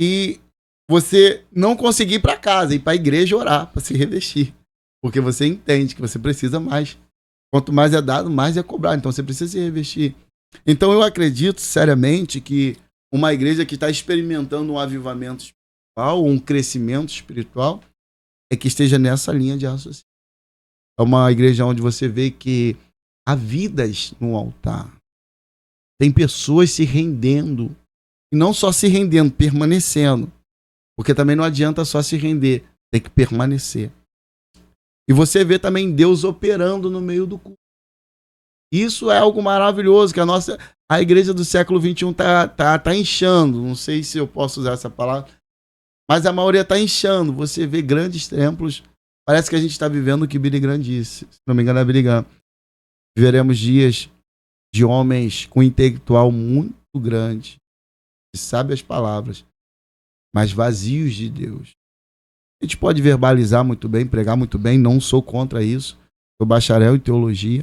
E você não conseguir ir para casa, ir para a igreja orar, para se revestir. Porque você entende que você precisa mais. Quanto mais é dado, mais é cobrado. Então você precisa se revestir. Então eu acredito seriamente que uma igreja que está experimentando um avivamento espiritual, um crescimento espiritual, é que esteja nessa linha de raciocínio. É uma igreja onde você vê que há vidas no altar. Tem pessoas se rendendo. E não só se rendendo, permanecendo. Porque também não adianta só se render. Tem que permanecer. E você vê também Deus operando no meio do culto. Isso é algo maravilhoso, que a igreja do século XXI tá inchando. Não sei se eu posso usar essa palavra. Mas a maioria está inchando. Você vê grandes templos. Parece que a gente está vivendo o que Billy Graham disse. Se não me engano é Billy Graham. Viveremos dias de homens com intelectual muito grande, que sabe as palavras, mas vazios de Deus. A gente pode verbalizar muito bem, pregar muito bem, não sou contra isso. Sou bacharel em teologia,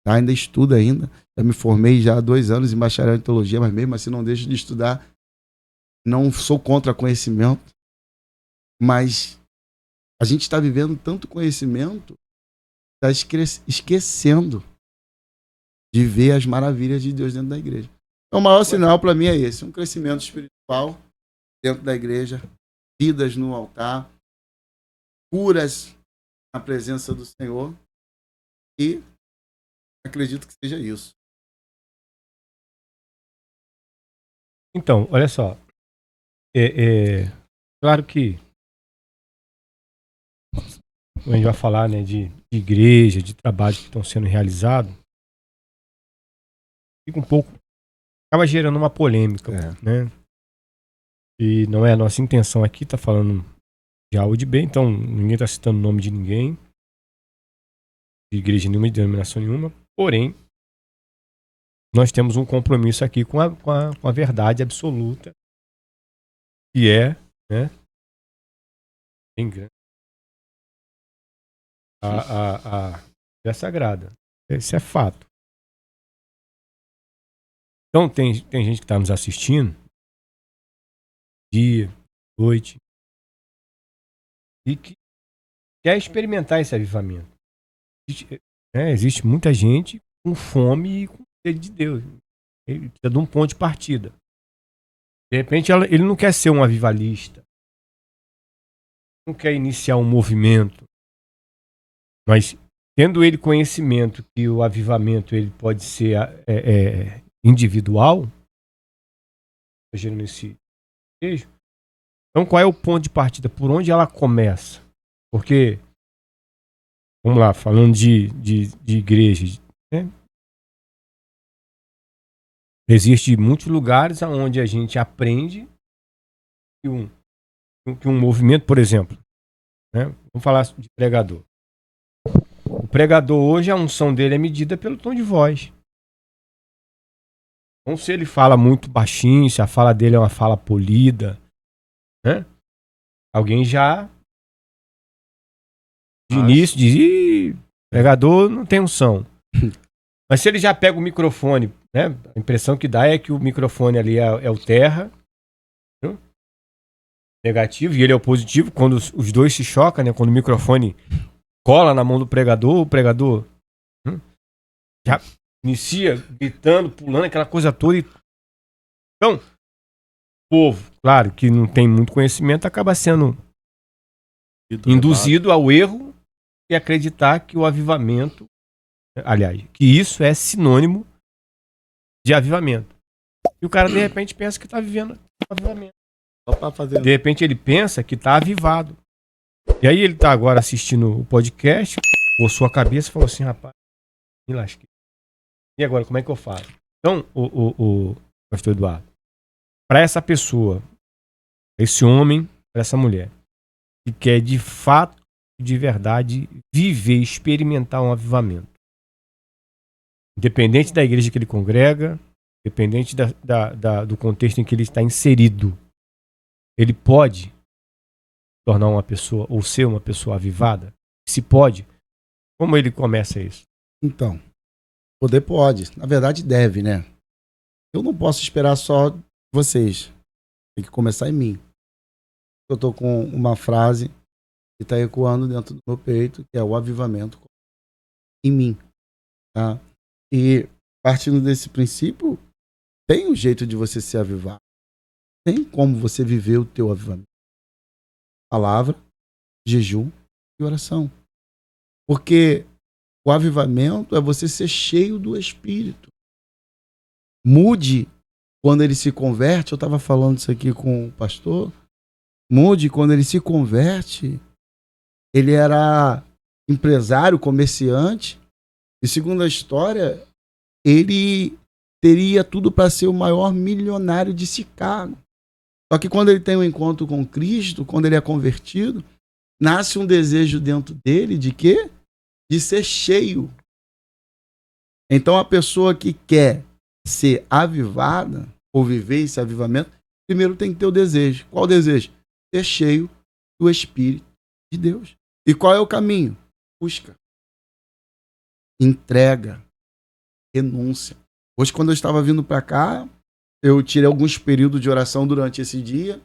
tá? Ainda estudo ainda. Já me formei já há 2 anos em bacharel em teologia, mas mesmo assim não deixo de estudar. Não sou contra conhecimento, mas a gente está vivendo tanto conhecimento, está esquecendo de ver as maravilhas de Deus dentro da igreja. Então, o maior sinal para mim é esse, um crescimento espiritual dentro da igreja, vidas no altar, curas na presença do Senhor, e acredito que seja isso. Então, olha só. Claro que a gente vai falar, né, de igreja, de trabalhos que estão sendo realizados, fica um pouco, acaba gerando uma polêmica, né? E não é a nossa intenção aqui, tá falando de algo de bem, então ninguém está citando o nome de ninguém, de igreja nenhuma, de denominação nenhuma, porém, nós temos um compromisso aqui com a verdade absoluta, que é, né, bem grande, a sagrada. Esse é fato. Então tem gente que está nos assistindo, dia, noite, e que quer experimentar esse avivamento. Existe muita gente com fome e com sede de Deus. Ele precisa de um ponto de partida. De repente ele não quer ser um avivalista, não quer iniciar um movimento, mas tendo ele conhecimento que o avivamento ele pode ser individual, gerando esse desejo. Então qual é o ponto de partida? Por onde ela começa? Porque, vamos lá, falando de igreja, né? Existem muitos lugares onde a gente aprende que um movimento, por exemplo, né? Vamos falar de pregador. O pregador hoje, a unção dele é medida pelo tom de voz. Então, se ele fala muito baixinho, se a fala dele é uma fala polida, né? Alguém já de início diz, pregador não tem unção. Mas se ele já pega o microfone, né? A impressão que dá é que o microfone ali é o terra, né? Negativo, e ele é o positivo. Quando os dois se chocam, né? Quando o microfone cola na mão do pregador, o pregador já inicia gritando, pulando, aquela coisa toda. Então, o povo, claro, que não tem muito conhecimento, acaba sendo induzido ao erro e acreditar que o avivamento Aliás, que isso é sinônimo de avivamento. E o cara, de repente, pensa que está vivendo avivamento. Só pra fazer. De repente, ele pensa que está avivado. E aí, ele está agora assistindo o podcast, coçou a cabeça e falou assim: rapaz, me lasquei. E agora, como é que eu faço? Então, o pastor Eduardo, para essa pessoa, esse homem, para essa mulher, que quer de fato, de verdade, viver, experimentar um avivamento, independente da igreja que ele congrega, independente do contexto em que ele está inserido, ele pode tornar uma pessoa, ou ser uma pessoa avivada? Se pode, como ele começa isso? Então, poder pode. Na verdade, deve, né? Eu não posso esperar só vocês. Tem que começar em mim. Eu tô com uma frase que está ecoando dentro do meu peito, que é o avivamento em mim. Tá? E partindo desse princípio, tem um jeito de você se avivar. Tem como você viver o teu avivamento. Palavra, jejum e oração. Porque o avivamento é você ser cheio do Espírito. Mude quando ele se converte. Eu estava falando isso aqui com o pastor. Mude quando ele se converte. Ele era empresário, comerciante. E segundo a história, ele teria tudo para ser o maior milionário de Chicago. Só que quando ele tem um encontro com Cristo, quando ele é convertido, nasce um desejo dentro dele de quê? De ser cheio. Então a pessoa que quer ser avivada, ou viver esse avivamento, primeiro tem que ter o desejo. Qual o desejo? Ser cheio do Espírito de Deus. E qual é o caminho? Busca. Entrega. Renúncia. Hoje, quando eu estava vindo para cá, eu tirei alguns períodos de oração durante esse dia,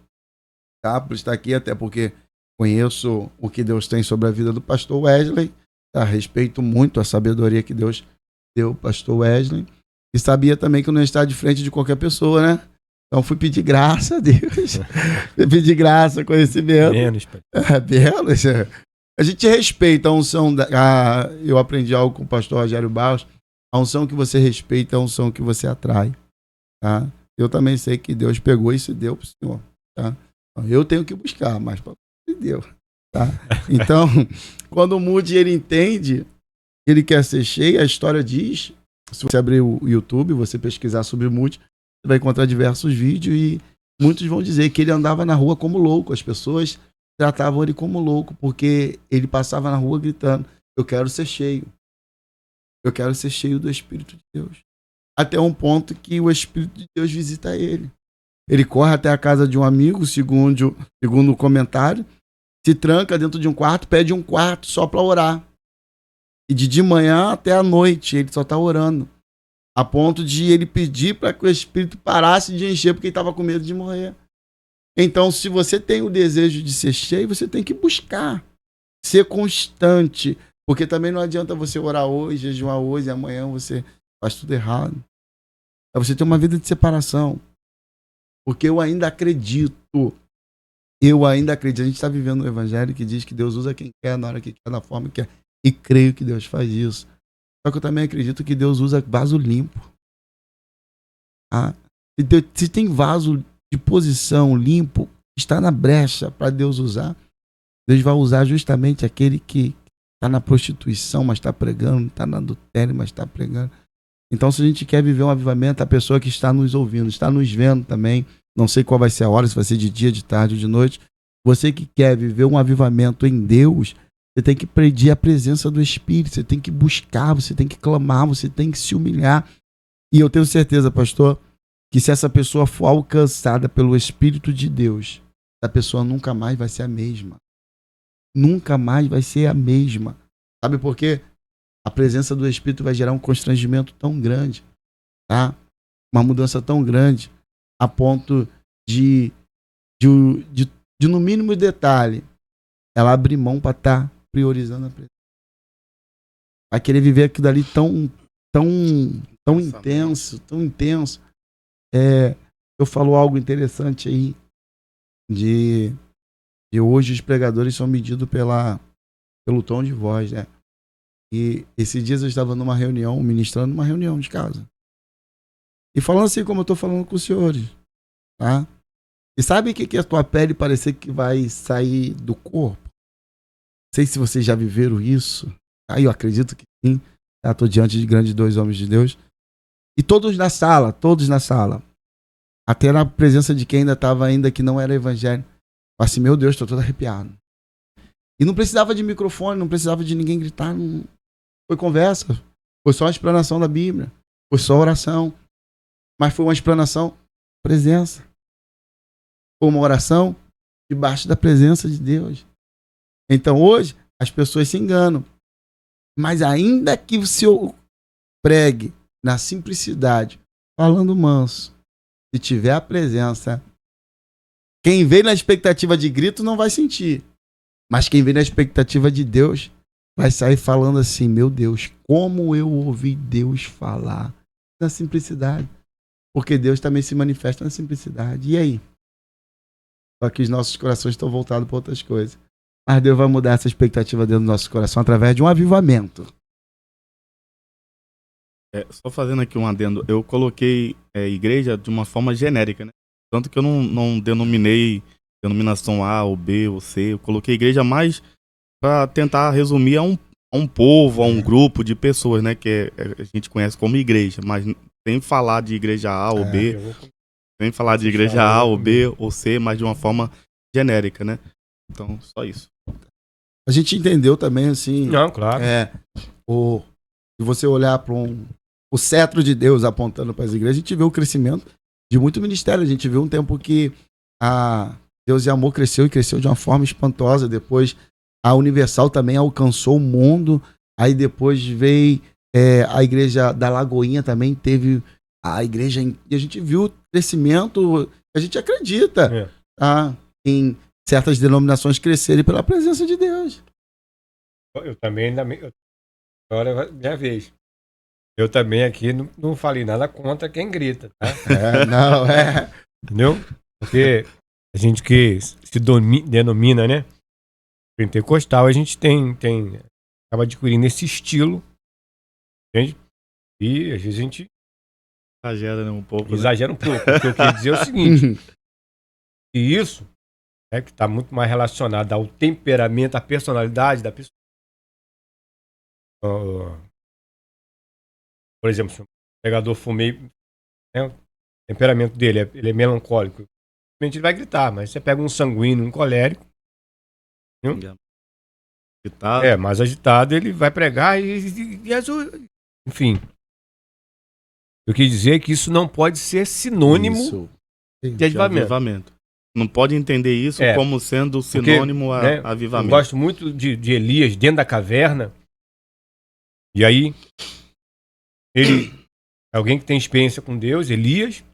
tá? Por estar aqui, até porque conheço o que Deus tem sobre a vida do pastor Wesley, tá? Respeito muito a sabedoria que Deus deu ao pastor Wesley, e sabia também que eu não ia estar de frente de qualquer pessoa, né? Então fui pedir graça a Deus, fui pedir graça, conhecimento. Menos. Menos. A gente respeita a unção, eu aprendi algo com o pastor Rogério Barros, a unção que você respeita é a unção que você atrai, tá? Eu também sei que Deus pegou isso e deu para o Senhor, tá? Eu tenho que buscar, mas para Deus deu, tá? Então, quando o Moody ele entende, ele quer ser cheio, a história diz, se você abrir o YouTube, você pesquisar sobre o Moody, você vai encontrar diversos vídeos e muitos vão dizer que ele andava na rua como louco, as pessoas tratavam ele como louco, porque ele passava na rua gritando, eu quero ser cheio. Eu quero ser cheio do Espírito de Deus. Até um ponto que o Espírito de Deus visita ele. Ele corre até a casa de um amigo, segundo o comentário, se tranca dentro de um quarto, pede um quarto só para orar. E de manhã até a noite ele só está orando. A ponto de ele pedir para que o Espírito parasse de encher, porque ele estava com medo de morrer. Então, se você tem o desejo de ser cheio, você tem que buscar. Ser constante. Porque também não adianta você orar hoje, jejuar hoje, e amanhã você faz tudo errado. É você ter uma vida de separação. Porque eu ainda acredito. A gente está vivendo um evangelho que diz que Deus usa quem quer, na hora que quer, da forma que quer. E creio que Deus faz isso. Só que eu também acredito que Deus usa vaso limpo. Se tem vaso de posição limpo, está na brecha para Deus usar, Deus vai usar justamente aquele que está na prostituição, mas está pregando, está na adultério, mas está pregando. Então, se a gente quer viver um avivamento, a pessoa que está nos ouvindo, está nos vendo também, não sei qual vai ser a hora, se vai ser de dia, de tarde ou de noite, você que quer viver um avivamento em Deus, você tem que pedir a presença do Espírito, você tem que buscar, você tem que clamar, você tem que se humilhar. E eu tenho certeza, pastor, que se essa pessoa for alcançada pelo Espírito de Deus, essa pessoa nunca mais vai ser a mesma. Nunca mais vai ser a mesma. Sabe por quê? A presença do Espírito vai gerar um constrangimento tão grande, tá? Uma mudança tão grande, a ponto de no mínimo detalhe, ela abrir mão para estar priorizando a presença. Vai querer viver aquilo ali tão intenso, tão intenso. Eu falo algo interessante aí, de hoje os pregadores são medidos pelo tom de voz, né? E esses dias eu estava numa reunião, ministrando numa reunião de casa. E falando assim como eu estou falando com os senhores. Tá? E sabe o que é a tua pele parecer que vai sair do corpo? Não sei se vocês já viveram isso. Aí eu acredito que sim. Estou diante de grandes 2 homens de Deus. E todos na sala. Até na presença de quem ainda estava ainda que não era evangélico. Eu assim, meu Deus, estou todo arrepiado. E não precisava de microfone, não precisava de ninguém gritar. Não... Foi conversa. Foi só a explanação da Bíblia. Foi só oração. Mas foi uma explanação, presença. Foi uma oração debaixo da presença de Deus. Então hoje as pessoas se enganam. Mas ainda que o senhor pregue na simplicidade, falando manso, se tiver a presença, quem vem na expectativa de grito não vai sentir. Mas quem vem na expectativa de Deus vai sair falando assim, meu Deus, como eu ouvi Deus falar na simplicidade. Porque Deus também se manifesta na simplicidade. E aí? Só que os nossos corações estão voltados para outras coisas. Mas Deus vai mudar essa expectativa dentro do nosso coração através de um avivamento. Só fazendo aqui um adendo, eu coloquei igreja de uma forma genérica, né? Tanto que eu não denominei denominação A ou B ou C, eu coloquei igreja mais para tentar resumir a um povo, a um grupo de pessoas, né? Que a gente conhece como igreja, mas sem falar de igreja A ou B, sem falar de igreja A ou B ou C, mas de uma forma genérica, né? Então, só isso. A gente entendeu também, assim... Não, claro. Se você olhar para o cetro de Deus apontando para as igrejas, a gente vê o crescimento de muito ministério. A gente viu um tempo que a Deus e Amor cresceu e cresceu de uma forma espantosa. Depois a Universal também alcançou o mundo. Aí depois veio a igreja da Lagoinha também teve a igreja... E a gente viu o crescimento, a gente acredita em certas denominações crescerem pela presença de Deus. Eu também, agora é a minha vez. Eu também aqui não falei nada contra quem grita, tá? Entendeu? Porque a gente que se denomina, né? Pentecostal, a gente acaba adquirindo esse estilo, entende? E às vezes a gente exagera um pouco. Exagera um pouco. O que eu queria dizer é o seguinte, e isso que está muito mais relacionado ao temperamento, à personalidade da pessoa. Por exemplo, se o pregador for meio... o temperamento dele ele é melancólico. Ele vai gritar, mas você pega um sanguíneo, um colérico, agitado. Mais agitado, ele vai pregar enfim. Eu quis dizer que isso não pode ser sinônimo de avivamento. Não pode entender isso como sendo sinônimo a avivamento. Eu gosto muito de Elias dentro da caverna. E aí, ele é alguém que tem experiência com Deus, Elias.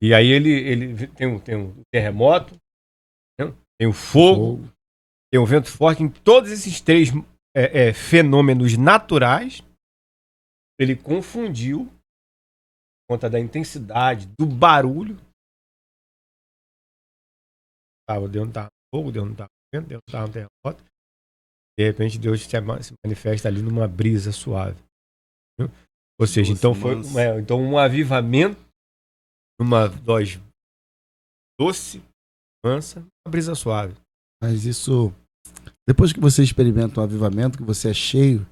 E aí ele tem um terremoto, tem o fogo, tem o vento forte. Em todos esses 3 fenômenos naturais, ele confundiu, por conta da intensidade, do barulho. Deus não tá fogo, Deus não tá vento, Deus não tá no terremoto. De repente Deus se manifesta ali numa brisa suave. Viu? Ou seja, então foi um avivamento numa voz doce, mansa, uma brisa suave. Mas isso, depois que você experimenta um avivamento, que você é cheio,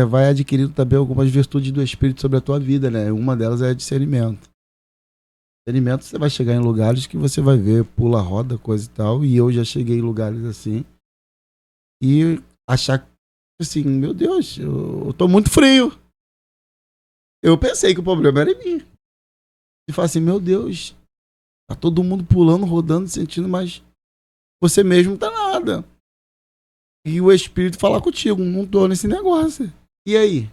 vai adquirindo também algumas virtudes do Espírito sobre a tua vida, né? Uma delas é discernimento. Discernimento, você vai chegar em lugares que você vai ver, pula, roda, coisa e tal. E eu já cheguei em lugares assim. E achar assim, meu Deus, eu tô muito frio. Eu pensei que o problema era em mim. E falar assim, meu Deus, tá todo mundo pulando, rodando, sentindo, mas você mesmo tá nada. E o Espírito falar contigo, não tô nesse negócio. E aí?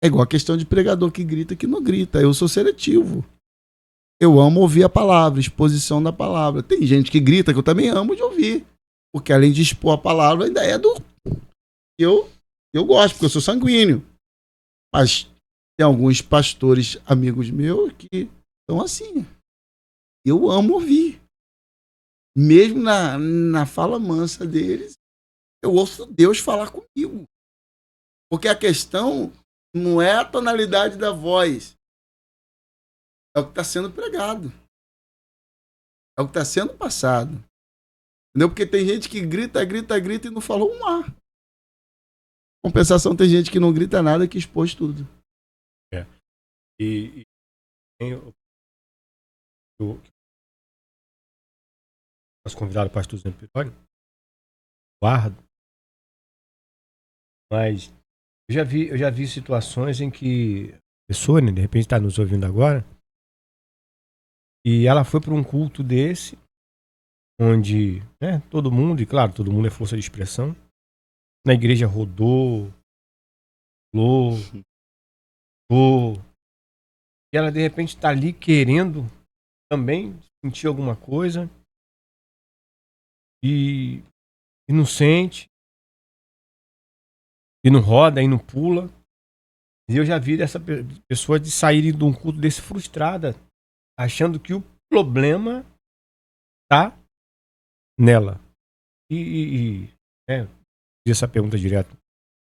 É igual a questão de pregador que grita que não grita. Eu sou seletivo. Eu amo ouvir a palavra, exposição da palavra. Tem gente que grita que eu também amo de ouvir. Porque além de expor a palavra, ainda é do... Eu gosto, porque eu sou sanguíneo. Mas tem alguns pastores, amigos meus, que são assim. Eu amo ouvir. Mesmo na fala mansa deles, eu ouço Deus falar comigo. Porque a questão não é a tonalidade da voz, é o que está sendo pregado, é o que está sendo passado. Entendeu? Porque tem gente que grita e não falou um ar. Compensação, tem gente que não grita nada que expôs tudo. E tem o nosso convidado, o pastor Zé Pironi, guardo. Mas eu já vi situações em que a pessoa, né, de repente está nos ouvindo agora, e ela foi para um culto desse, onde, né, todo mundo, e claro, todo mundo é força de expressão, na igreja rodou, e ela de repente está ali querendo também sentir alguma coisa e não sente, e não roda, e não pula. E eu já vi dessa pessoa de sair de um culto desse frustrada, achando que o problema tá nela. E fiz essa pergunta direto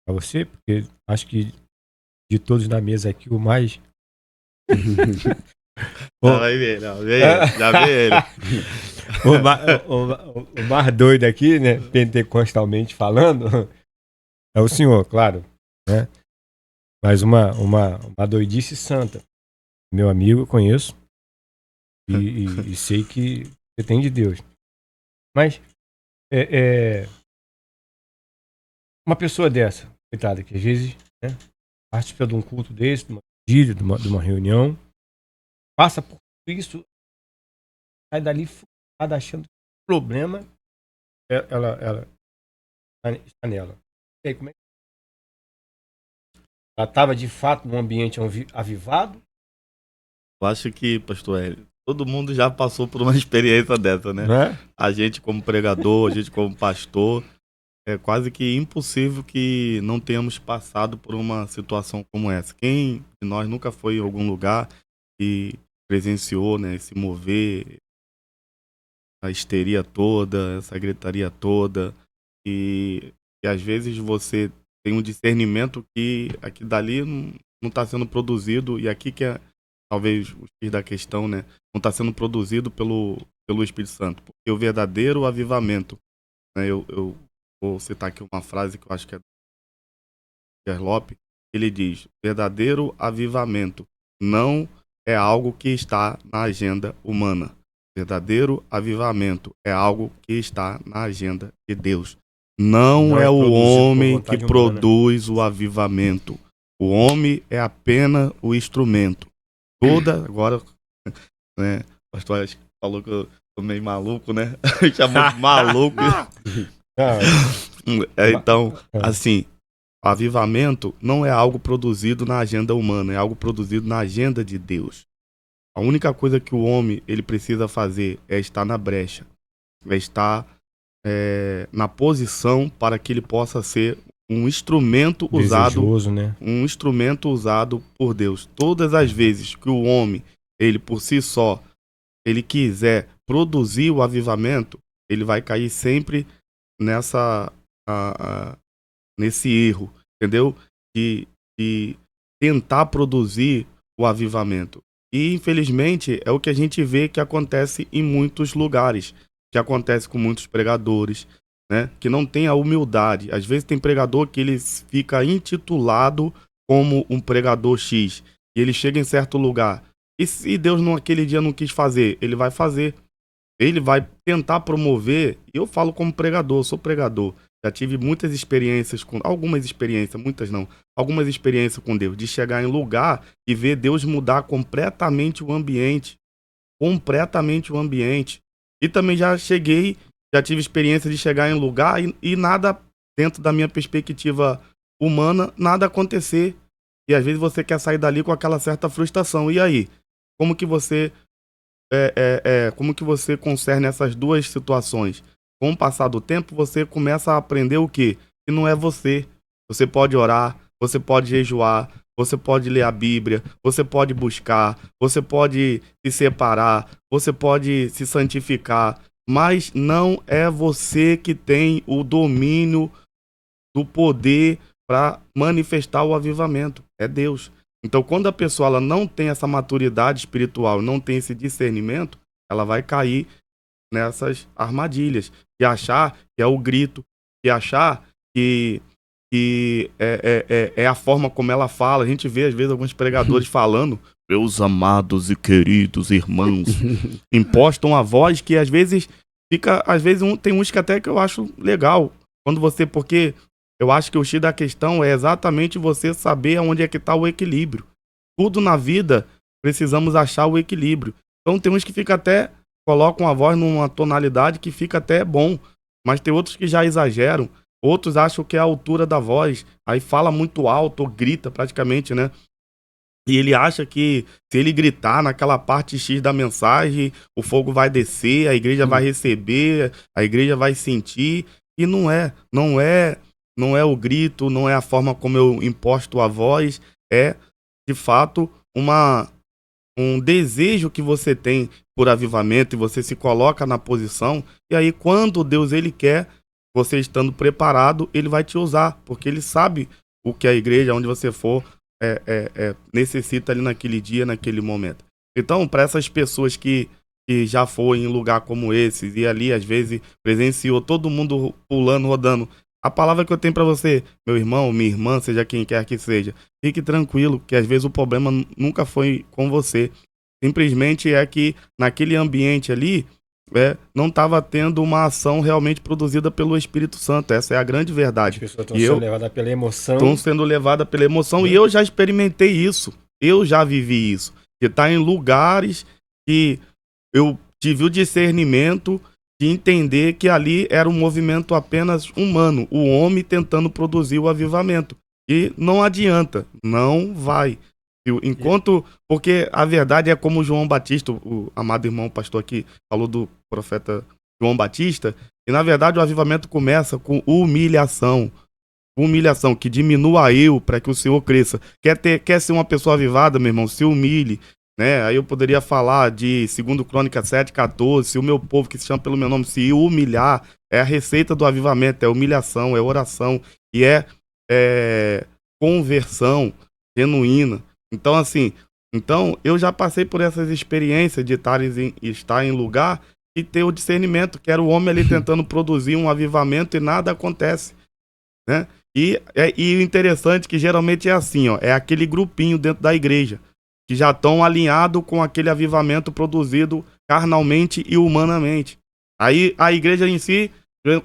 para você, porque acho que de todos na mesa aqui, o mais... Vai ver, não, vê ele, já vê ele. O mais doido aqui, né, pentecostalmente falando, é o senhor, claro, né? Mas uma doidice santa. Meu amigo, eu conheço e sei que você tem de Deus. Mas uma pessoa dessa, coitada, que às vezes, né, participa de um culto desse, de uma vigília, de uma reunião, passa por tudo isso, sai dali frustrada, achando que o problema ela está nela. E aí, como é que ela estava de fato num ambiente avivado? Eu acho que, pastor Hélio, todo mundo já passou por uma experiência dessa, né? Não é? A gente como pregador, a gente como pastor, é quase que impossível que não tenhamos passado por uma situação como essa. Quem de nós nunca foi em algum lugar e presenciou, né, esse mover, a histeria toda, essa gritaria toda, e às vezes você tem um discernimento que aqui dali não está sendo produzido, e aqui que é talvez o X da questão, né, não está sendo produzido pelo Espírito Santo, porque o verdadeiro avivamento, né, eu vou citar aqui uma frase que eu acho que é do Gerlope, ele diz: verdadeiro avivamento não é algo que está na agenda humana. Verdadeiro avivamento é algo que está na agenda de Deus. Não é o homem que produz o avivamento. O homem é apenas o instrumento. Agora, né, o pastor falou que eu tô meio maluco, né? Chamou de maluco. Então, assim, avivamento não é algo produzido na agenda humana, é algo produzido na agenda de Deus. A única coisa que o homem ele precisa fazer é estar na brecha, é estar na posição para que ele possa ser um instrumento desejoso, né? Um instrumento usado por Deus. Todas as vezes que o homem, ele por si só, ele quiser produzir o avivamento, ele vai cair sempre nesse erro, entendeu? De tentar produzir o avivamento. E, infelizmente, é o que a gente vê que acontece em muitos lugares, que acontece com muitos pregadores, né? Que não tem a humildade. Às vezes tem pregador que ele fica intitulado como um pregador X, e ele chega em certo lugar. E se Deus naquele dia não quis fazer, ele vai fazer. Ele vai tentar promover, e eu falo como pregador, eu sou pregador. Já tive muitas experiências, algumas experiências, muitas não, algumas experiências com Deus, de chegar em lugar e ver Deus mudar completamente o ambiente. E também já tive experiência de chegar em lugar e nada, dentro da minha perspectiva humana, nada acontecer. E às vezes você quer sair dali com aquela certa frustração. E aí? Como que você concerne essas duas situações? Com o passar do tempo, você começa a aprender o quê? Que não é você. Você pode orar, você pode jejuar, você pode ler a Bíblia, você pode buscar, você pode se separar, você pode se santificar, mas não é você que tem o domínio do poder para manifestar o avivamento. É Deus. Então, quando a pessoa ela não tem essa maturidade espiritual, não tem esse discernimento, ela vai cair nessas armadilhas. De achar que é o grito, de achar que é a forma como ela fala. A gente vê, às vezes, alguns pregadores falando, meus amados e queridos irmãos, impostam a voz que, às vezes, fica... Às vezes, tem uns que até que eu acho legal. Porque eu acho que o X da questão é exatamente você saber onde é que está o equilíbrio. Tudo na vida, precisamos achar o equilíbrio. Então, tem uns que fica até... colocam a voz numa tonalidade que fica até bom. Mas tem outros que já exageram. Outros acham que é a altura da voz. Aí fala muito alto, ou grita praticamente, né? E ele acha que se ele gritar naquela parte X da mensagem, o fogo vai descer, a igreja vai receber, a igreja vai sentir. E não é. Não é o grito, não é a forma como eu imposto a voz. É, de fato, um desejo que você tem por avivamento e você se coloca na posição. E aí, quando Deus ele quer, você estando preparado, ele vai te usar, porque ele sabe o que a igreja, onde você for, necessita ali naquele dia, naquele momento. Então, para essas pessoas que já foram em lugar como esse, e ali, às vezes, presenciou todo mundo pulando, rodando, a palavra que eu tenho para você, meu irmão, minha irmã, seja quem quer que seja, fique tranquilo, que às vezes o problema nunca foi com você. Simplesmente é que naquele ambiente ali, não estava tendo uma ação realmente produzida pelo Espírito Santo. Essa é a grande verdade. As pessoas estão sendo levadas pela emoção. Estão sendo levadas pela emoção. E eu já experimentei isso. Eu já vivi isso. De estar em lugares que eu tive o discernimento de entender que ali era um movimento apenas humano. O homem tentando produzir o avivamento. E não adianta. Não vai. Porque a verdade é como João Batista, o amado irmão pastor aqui, falou do profeta João Batista, e na verdade o avivamento começa com humilhação. Humilhação, que diminua eu para que o Senhor cresça. Quer ser uma pessoa avivada, meu irmão? Se humilhe. Né? Aí eu poderia falar de 2 Crônicas 7:14, se o meu povo que se chama pelo meu nome se humilhar, é a receita do avivamento, é humilhação, é oração, e é conversão genuína. Então, assim, eu já passei por essas experiências de estar em lugar e ter o discernimento, que era o homem ali tentando produzir um avivamento e nada acontece, né? E o interessante é que geralmente é assim, ó, é aquele grupinho dentro da igreja, que já estão alinhados com aquele avivamento produzido carnalmente e humanamente. Aí a igreja em si,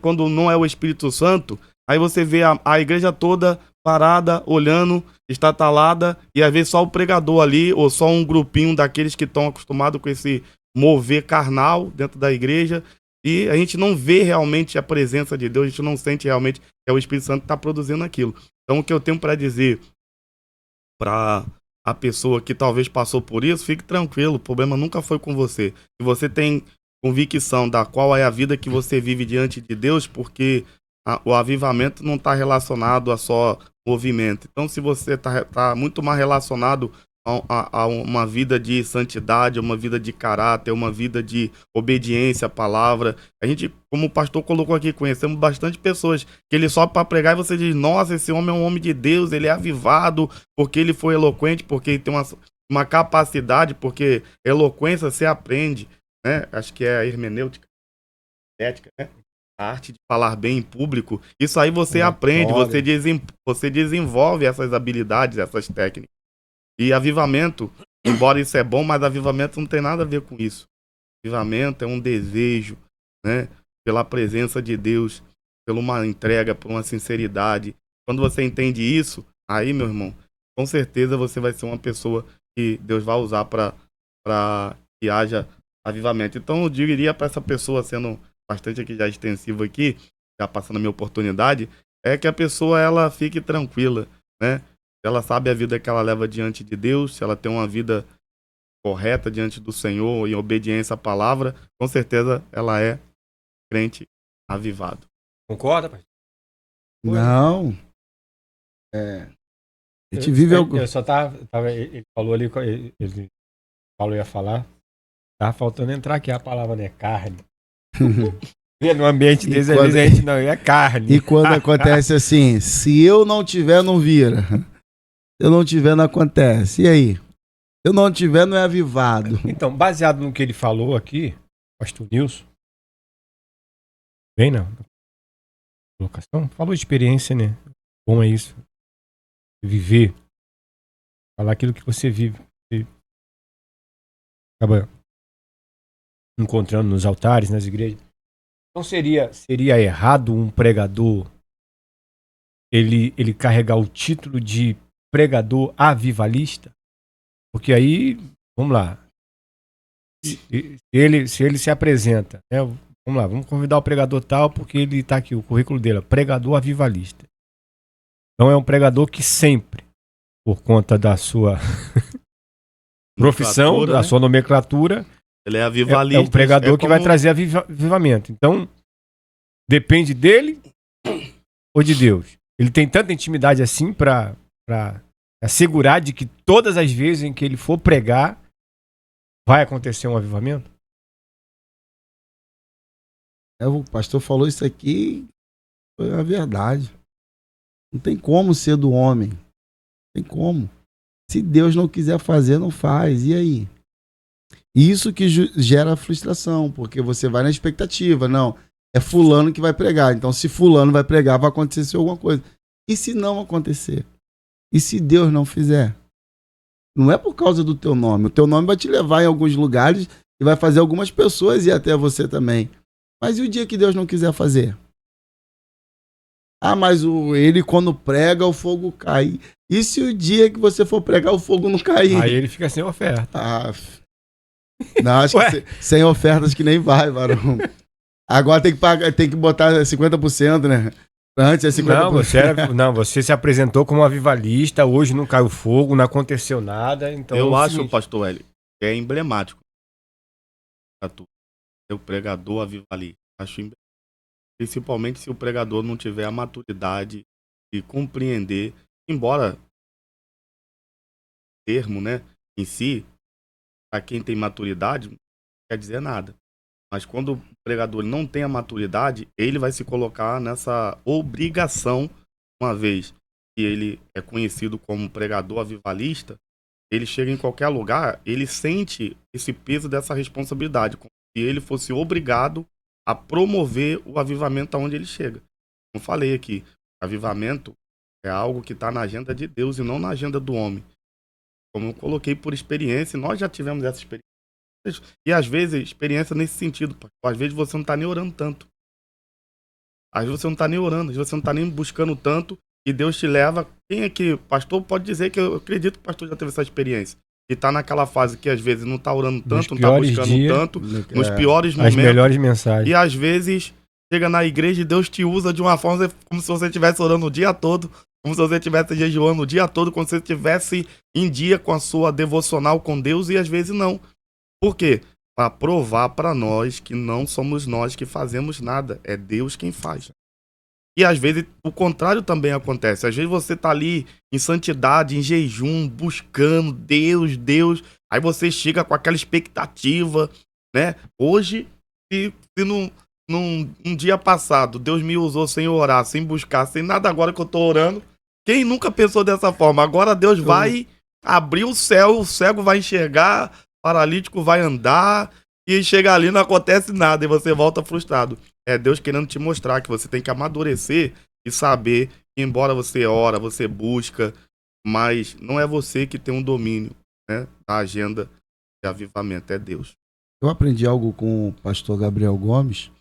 quando não é o Espírito Santo, aí você vê a igreja toda parada, olhando, estatalada, e às vezes só o pregador ali, ou só um grupinho daqueles que estão acostumados com esse mover carnal dentro da igreja, e a gente não vê realmente a presença de Deus, a gente não sente realmente que é o Espírito Santo que está produzindo aquilo. Então o que eu tenho para dizer para a pessoa que talvez passou por isso, fique tranquilo, o problema nunca foi com você. Se você tem convicção da qual é a vida que você vive diante de Deus, porque o avivamento não está relacionado a só movimento. Então, se você está muito mais relacionado a uma vida de santidade, uma vida de caráter, uma vida de obediência à palavra. A gente, como o pastor colocou aqui, conhecemos bastante pessoas que ele sobe para pregar e você diz, nossa, esse homem é um homem de Deus, ele é avivado, porque ele foi eloquente, porque ele tem uma capacidade, porque eloquência você aprende, né? Acho que é a hermenêutica, ética, né? A arte de falar bem em público. Isso aí você aprende, você desenvolve essas habilidades, essas técnicas. E avivamento, embora isso é bom, mas avivamento não tem nada a ver com isso. Avivamento é um desejo, né? Pela presença de Deus, por uma entrega, por uma sinceridade. Quando você entende isso, aí, meu irmão, com certeza você vai ser uma pessoa que Deus vai usar para que haja avivamento. Então eu diria para essa pessoa, sendo bastante aqui já extensivo aqui, já passando a minha oportunidade, é que a pessoa ela fique tranquila, né? Se ela sabe a vida que ela leva diante de Deus, se ela tem uma vida correta diante do Senhor, em obediência à palavra, com certeza ela é crente avivado. Concorda, pai? Não. A gente vive algo. Eu só tava ele falou ali, ele Paulo ia falar, tava faltando entrar aqui a palavra, né? Carne. No ambiente desse, às vezes a gente não é carne. E quando acontece assim, se eu não tiver, não vira. Se eu não tiver, não acontece. E aí? Se eu não tiver, não é avivado. Então, baseado no que ele falou aqui, pastor Nilson, bem na colocação, falou de experiência, né? Bom é isso. Viver. Falar aquilo que você vive. Você acaba encontrando nos altares, nas igrejas. Então seria errado um pregador ele carregar o título de pregador avivalista? Porque aí, vamos lá, se ele se apresenta, né? Vamos lá, vamos convidar o pregador tal, porque ele está aqui, o currículo dele, pregador avivalista. Então é um pregador que sempre, por conta da sua profissão, da sua nomenclatura, ele é avivalista. É um pregador que vai trazer avivamento. Então, depende dele ou de Deus? Ele tem tanta intimidade assim para assegurar de que todas as vezes em que ele for pregar, vai acontecer um avivamento? O pastor falou isso aqui, foi a verdade. Não tem como ser do homem. Não tem como. Se Deus não quiser fazer, não faz. E aí? Isso que gera frustração, porque você vai na expectativa. Não, é fulano que vai pregar. Então, se fulano vai pregar, vai acontecer alguma coisa. E se não acontecer? E se Deus não fizer? Não é por causa do teu nome. O teu nome vai te levar em alguns lugares e vai fazer algumas pessoas ir até você também. Mas e o dia que Deus não quiser fazer? Ah, mas ele quando prega, o fogo cai. E se o dia que você for pregar, o fogo não cair? Aí ele fica sem oferta. Ah, não, acho que sem ofertas que nem vai, varão. Agora tem que botar 50%, né? Antes é 50%. Você se apresentou como avivalista, hoje não caiu fogo, não aconteceu nada. Então eu acho, pastor Hélio, que é emblemático. O pregador avivalista. Acho emblemático. Principalmente se o pregador não tiver a maturidade de compreender, embora o termo, né, em si, para quem tem maturidade, não quer dizer nada. Mas quando o pregador não tem a maturidade, ele vai se colocar nessa obrigação, uma vez que ele é conhecido como pregador avivalista, ele chega em qualquer lugar, ele sente esse peso dessa responsabilidade, como se ele fosse obrigado a promover o avivamento aonde ele chega. Como falei aqui, avivamento é algo que está na agenda de Deus e não na agenda do homem. Como eu coloquei por experiência, nós já tivemos essa experiência. E às vezes, experiência nesse sentido, às vezes você não está nem orando tanto. Às vezes você não está nem orando, às vezes você não está nem buscando tanto e Deus te leva. Quem é que, pastor, pode dizer que eu acredito que o pastor já teve essa experiência. E está naquela fase que às vezes não está orando tanto, não está buscando tanto, nos piores momentos. As melhores mensagens. E às vezes chega na igreja e Deus te usa de uma forma como se você estivesse orando o dia todo, como se você estivesse jejuando o dia todo, como se você estivesse em dia com a sua devocional com Deus e às vezes não. Por quê? Para provar para nós que não somos nós que fazemos nada, é Deus quem faz. E às vezes o contrário também acontece. Às vezes você tá ali em santidade, em jejum, buscando Deus. Aí você chega com aquela expectativa, né? Hoje, se num dia passado Deus me usou sem orar, sem buscar, sem nada agora que eu tô orando, quem nunca pensou dessa forma? Agora Deus vai abrir o cego vai enxergar, paralítico vai andar e chega ali não acontece nada e você volta frustrado. É Deus querendo te mostrar que você tem que amadurecer e saber que embora você ora, você busca, mas não é você que tem um domínio, né, da agenda de avivamento, é Deus. Eu aprendi algo com o pastor Gabriel Gomes,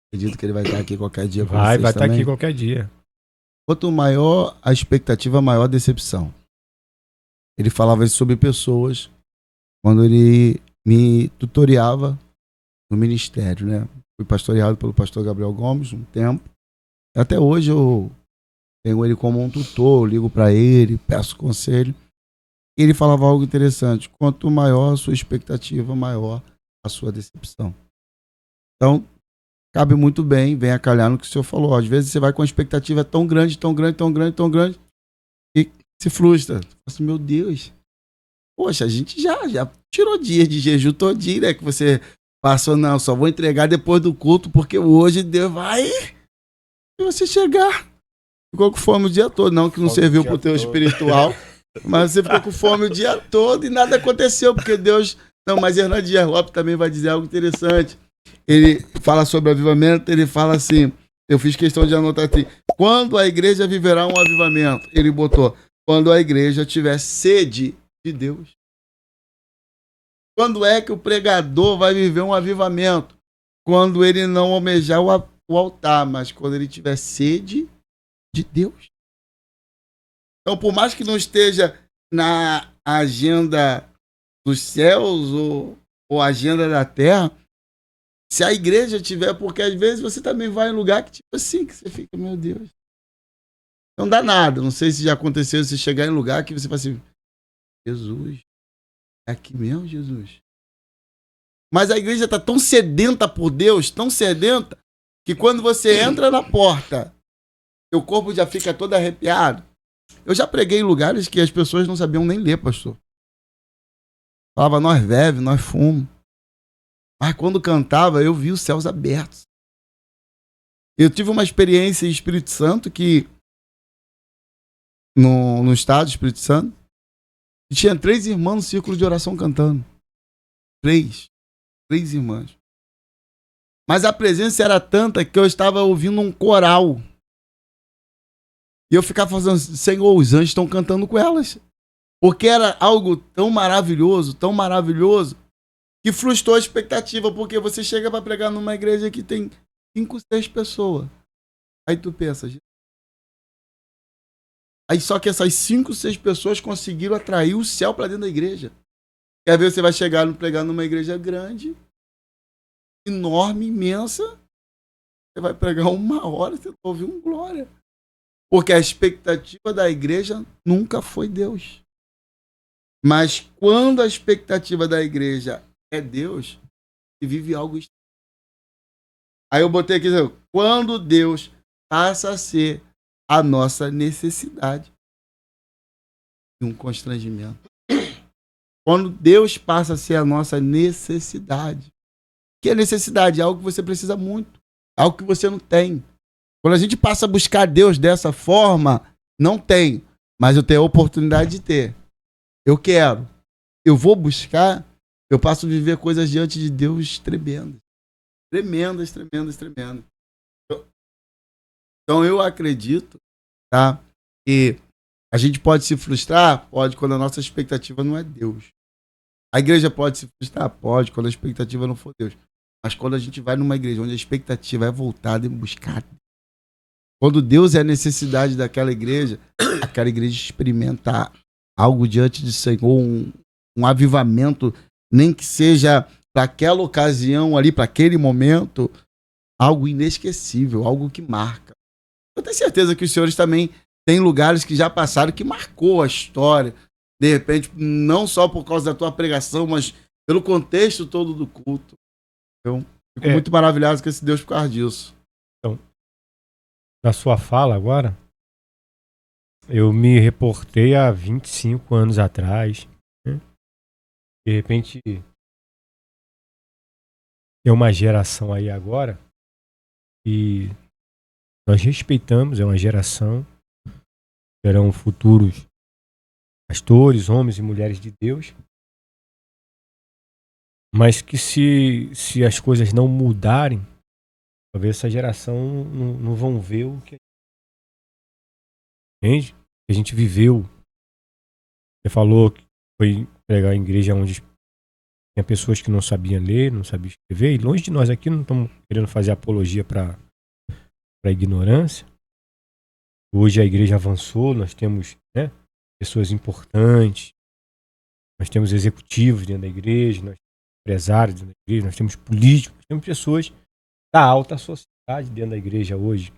acredito que ele vai estar aqui qualquer dia com vocês vai também. Estar aqui qualquer dia. Quanto maior a expectativa, maior a decepção. Ele falava isso sobre pessoas quando ele me tutoriava no ministério, né? Fui pastoreado pelo pastor Gabriel Gomes um tempo. Até hoje eu tenho ele como um tutor, ligo para ele, peço conselho. E ele falava algo interessante. Quanto maior a sua expectativa, maior a sua decepção. Então, cabe muito bem, vem a calhar no que o senhor falou. Às vezes você vai com a expectativa tão grande, e se frustra. Assim, meu Deus, poxa, a gente já tirou dias de jejum todinho, né? Que você Pastor, não, só vou entregar depois do culto, porque hoje Deus vai... E você chegar. Ficou com fome o dia todo. Não que não serviu pro teu espiritual, mas você ficou com fome o dia todo e nada aconteceu, porque Deus... Não, mas Hernandes Dias Lopes também vai dizer algo interessante. Ele fala sobre avivamento, ele fala assim, eu fiz questão de anotar aqui, quando a igreja viverá um avivamento? Ele botou, quando a igreja tiver sede de Deus. Quando é que o pregador vai viver um avivamento? Quando ele não almejar o altar, mas quando ele tiver sede de Deus. Então, por mais que não esteja na agenda dos céus ou agenda da terra, se a igreja tiver, porque às vezes você também vai em lugar que tipo assim, que você fica, meu Deus, não dá nada. Não sei se já aconteceu, se chegar em lugar que você fala assim, Jesus, é aqui mesmo, Jesus? Mas a igreja está tão sedenta por Deus, tão sedenta, que quando você entra na porta, seu corpo já fica todo arrepiado. Eu já preguei em lugares que as pessoas não sabiam nem ler, pastor. Falava, nós bebe, nós fumo. Mas quando cantava, eu vi os céus abertos. Eu tive uma experiência em Espírito Santo que, no estado do Espírito Santo, tinha 3 irmãs no círculo de oração cantando. 3 irmãs. Mas a presença era tanta que eu estava ouvindo um coral. E eu ficava fazendo, Senhor, os anjos estão cantando com elas. Porque era algo tão maravilhoso, que frustrou a expectativa. Porque você chega para pregar numa igreja que tem 5, 6 pessoas. Aí tu pensa, aí só que essas 5, 6 pessoas conseguiram atrair o céu para dentro da igreja. Quer ver, você vai chegar e pregar numa igreja grande, enorme, imensa, você vai pregar 1 hora, você vai ouvir um glória. Porque a expectativa da igreja nunca foi Deus. Mas quando a expectativa da igreja é Deus, se vive algo estranho. Aí eu botei aqui, quando Deus passa a ser a nossa necessidade e um constrangimento. Quando Deus passa a ser a nossa necessidade. Que é necessidade? É algo que você precisa muito. Algo que você não tem. Quando a gente passa a buscar Deus dessa forma, não tem. Mas eu tenho a oportunidade de ter. Eu quero. Eu vou buscar. Eu passo a viver coisas diante de Deus tremendas. Tremendas. Então eu acredito, tá, que a gente pode se frustrar? Pode, quando a nossa expectativa não é Deus. A igreja pode se frustrar? Pode, quando a expectativa não for Deus. Mas quando a gente vai numa igreja onde a expectativa é voltada em buscar Deus, quando Deus é a necessidade daquela igreja, aquela igreja experimenta algo diante do Senhor, um avivamento, nem que seja para aquela ocasião ali, para aquele momento, algo inesquecível, algo que marca. Eu tenho certeza que os senhores também têm lugares que já passaram, que marcou a história, de repente, não só por causa da tua pregação, mas pelo contexto todo do culto. Eu fico muito maravilhado com esse Deus por causa disso. Então, na sua fala agora, eu me reportei há 25 anos atrás. Né? De repente, tem uma geração aí agora e nós respeitamos, é uma geração, serão futuros pastores, homens e mulheres de Deus, mas que se as coisas não mudarem, talvez essa geração não vão ver o que a gente viveu. Você falou que foi pregar em igreja onde tinha pessoas que não sabiam ler, não sabiam escrever, e longe de nós aqui não estamos querendo fazer apologia para a ignorância. Hoje a igreja avançou, nós temos, né, pessoas importantes, nós temos executivos dentro da igreja, nós temos empresários dentro da igreja, nós temos políticos, nós temos pessoas da alta sociedade dentro da igreja hoje.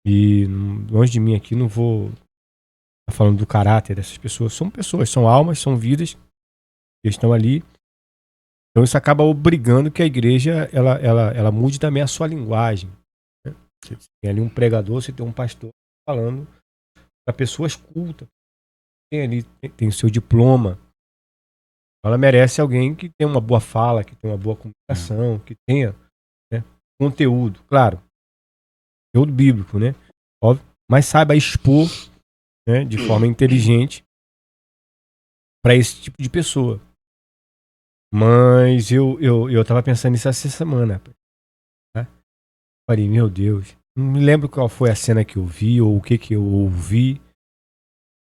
E longe de mim aqui não vou estar falando do caráter dessas pessoas. São pessoas, são almas, são vidas que estão ali. Então isso acaba obrigando que a igreja ela mude também a sua linguagem. Né? Você tem ali um pregador, você tem um pastor falando para pessoas cultas. Tem ali, tem o seu diploma. Ela merece alguém que tenha uma boa fala, que tenha uma boa comunicação, que tenha, né, conteúdo, claro, conteúdo bíblico, né? Óbvio, mas saiba expor, né, de forma inteligente para esse tipo de pessoa. Mas eu tava pensando nisso essa semana. Né? Falei, meu Deus, não me lembro qual foi a cena que eu vi ou o que eu ouvi.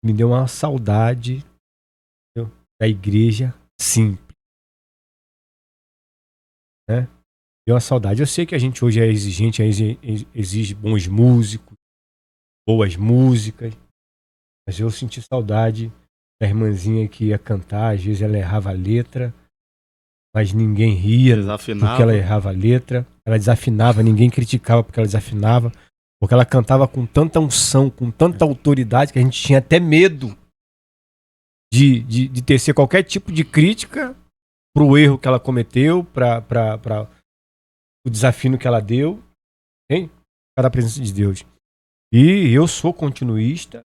Me deu uma saudade, entendeu? Da igreja simples. Né? Deu uma saudade. Eu sei que a gente hoje é exigente, exige bons músicos, boas músicas, mas eu senti saudade da irmãzinha que ia cantar, às vezes ela errava a letra, mas ninguém ria porque ela errava a letra, ela desafinava, ninguém criticava porque ela desafinava, porque ela cantava com tanta unção, com tanta autoridade, que a gente tinha até medo de tecer qualquer tipo de crítica pro erro que ela cometeu, para o desafio que ela deu, hein? Cada presença de Deus. E eu sou continuista,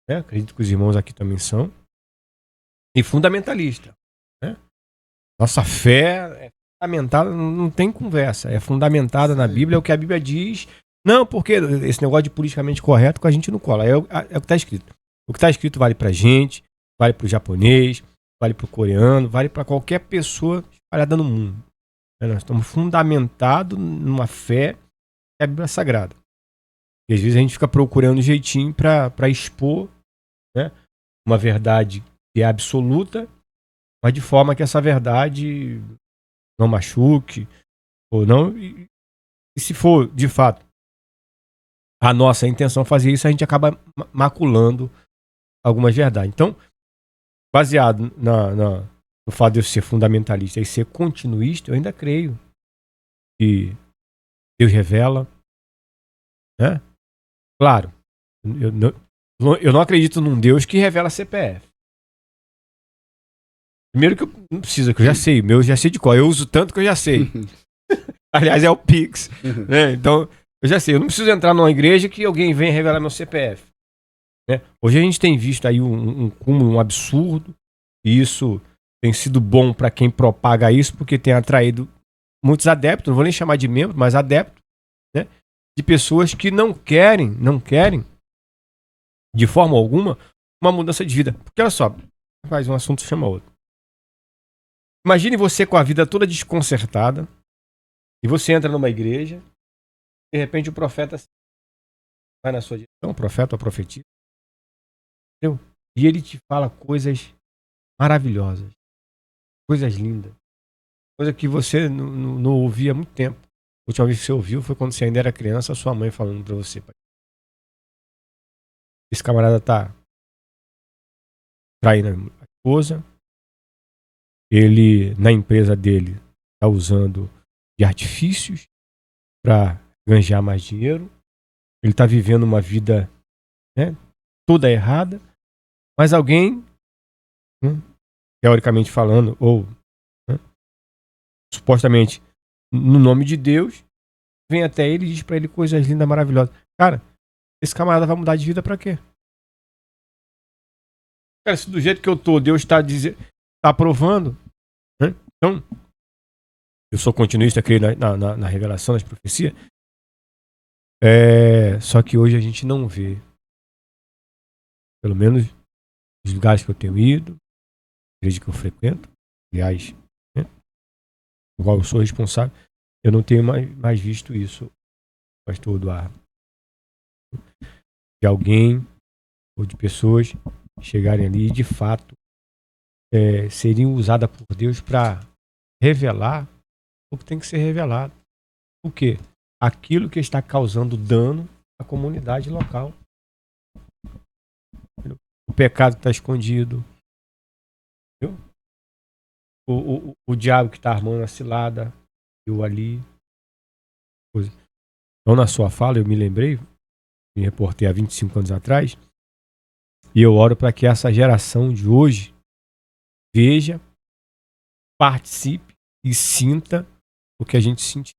né? Acredito que os irmãos aqui também são, e fundamentalista. Né? Nossa fé é fundamentada, não tem conversa, é fundamentada na Bíblia, é o que a Bíblia diz. Não, porque esse negócio de politicamente correto com a gente não cola, é o que está escrito. O que está escrito vale pra gente, vale pro japonês, vale pro coreano, vale para qualquer pessoa espalhada no mundo. Nós estamos fundamentados numa fé que é a Bíblia Sagrada. E às vezes a gente fica procurando um jeitinho para expor, né, uma verdade que é absoluta, mas de forma que essa verdade não machuque, ou não. E se for, de fato, a nossa intenção fazer isso, a gente acaba maculando algumas verdades. Então, baseado no fato de eu ser fundamentalista e ser continuista, eu ainda creio que Deus revela, né? Claro, eu não acredito num Deus que revela CPF. Primeiro que eu não precisa, que eu já sei. O meu eu já sei de qual. Eu uso tanto que eu já sei. Aliás, é o Pix. Né? Então, eu já sei. Eu não preciso entrar numa igreja que alguém venha revelar meu CPF. Né? Hoje a gente tem visto aí um cúmulo, um absurdo. E isso tem sido bom para quem propaga isso, porque tem atraído muitos adeptos, não vou nem chamar de membros, mas adeptos, né? De pessoas que não querem, de forma alguma, uma mudança de vida. Porque olha só, faz um assunto chama outro. Imagine você com a vida toda desconcertada e você entra numa igreja, de repente o profeta vai na sua direção, o profeta ou a profetisa, entendeu? E ele te fala coisas maravilhosas, coisas lindas, coisa que você não ouvia há muito tempo. A última vez que você ouviu foi quando você ainda era criança, a sua mãe falando pra você. Esse camarada tá traindo a esposa, ele, na empresa dele, tá usando de artifícios para ganhar mais dinheiro, ele tá vivendo uma vida, né, toda errada, mas alguém, né, teoricamente falando, ou, né, supostamente no nome de Deus, vem até ele e diz pra ele coisas lindas, maravilhosas. Cara, esse camarada vai mudar de vida pra quê? Cara, se do jeito que eu tô, Deus tá aprovando, né? Então, eu sou continuista, creio na revelação das profecias. Só que hoje a gente não vê, pelo menos nos lugares que eu tenho ido, igreja que eu frequento, aliás, né, do qual eu sou responsável, eu não tenho mais visto isso, pastor Eduardo, de alguém ou de pessoas chegarem ali e de fato seriam usadas por Deus para revelar o que tem que ser revelado. O quê? Aquilo que está causando dano à comunidade local. O pecado que está escondido. Entendeu? O diabo que está armando a cilada. Eu ali. Então, na sua fala, eu me lembrei, me reportei há 25 anos atrás, e eu oro para que essa geração de hoje veja, participe e sinta o que a gente sentiu.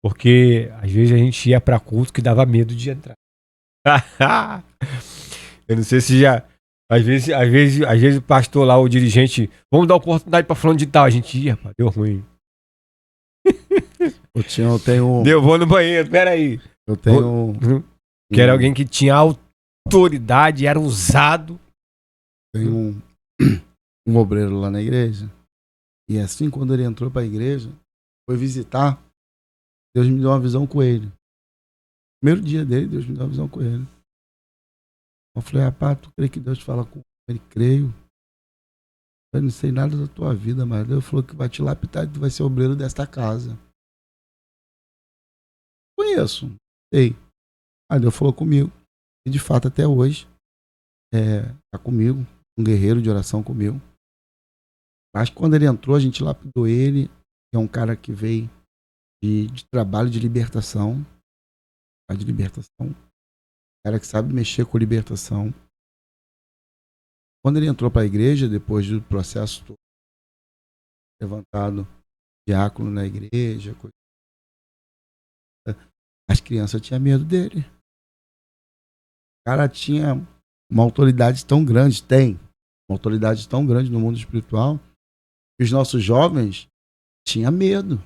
Porque às vezes a gente ia para culto que dava medo de entrar. Eu não sei se já Às vezes o pastor lá, o dirigente, vamos dar oportunidade pra fulano de tal. A gente ia, rapaz, deu ruim. Eu tenho. Deu, vou no banheiro, peraí. Eu tenho. Que era alguém que tinha autoridade, era usado. Tenho um obreiro lá na igreja. E assim, quando ele entrou pra igreja, foi visitar, Deus me deu uma visão com ele. Primeiro dia dele, Deus me deu uma visão com ele. Eu falei, rapaz, tu crê que Deus fala com ele? Creio. Eu não sei nada da tua vida, mas Deus falou que vai te lapidar e tu vai ser obreiro desta casa. Conheço. Sei. Aí Deus falou comigo. E de fato, até hoje, tá comigo. Um guerreiro de oração comigo. Mas quando ele entrou, a gente lapidou ele. É um cara que veio de trabalho de libertação. De libertação. Um cara que sabe mexer com libertação. Quando ele entrou para a igreja, depois do processo todo, levantado diácono na igreja, as crianças tinham medo dele. O cara tinha uma autoridade tão grande, uma autoridade tão grande no mundo espiritual, que os nossos jovens tinham medo.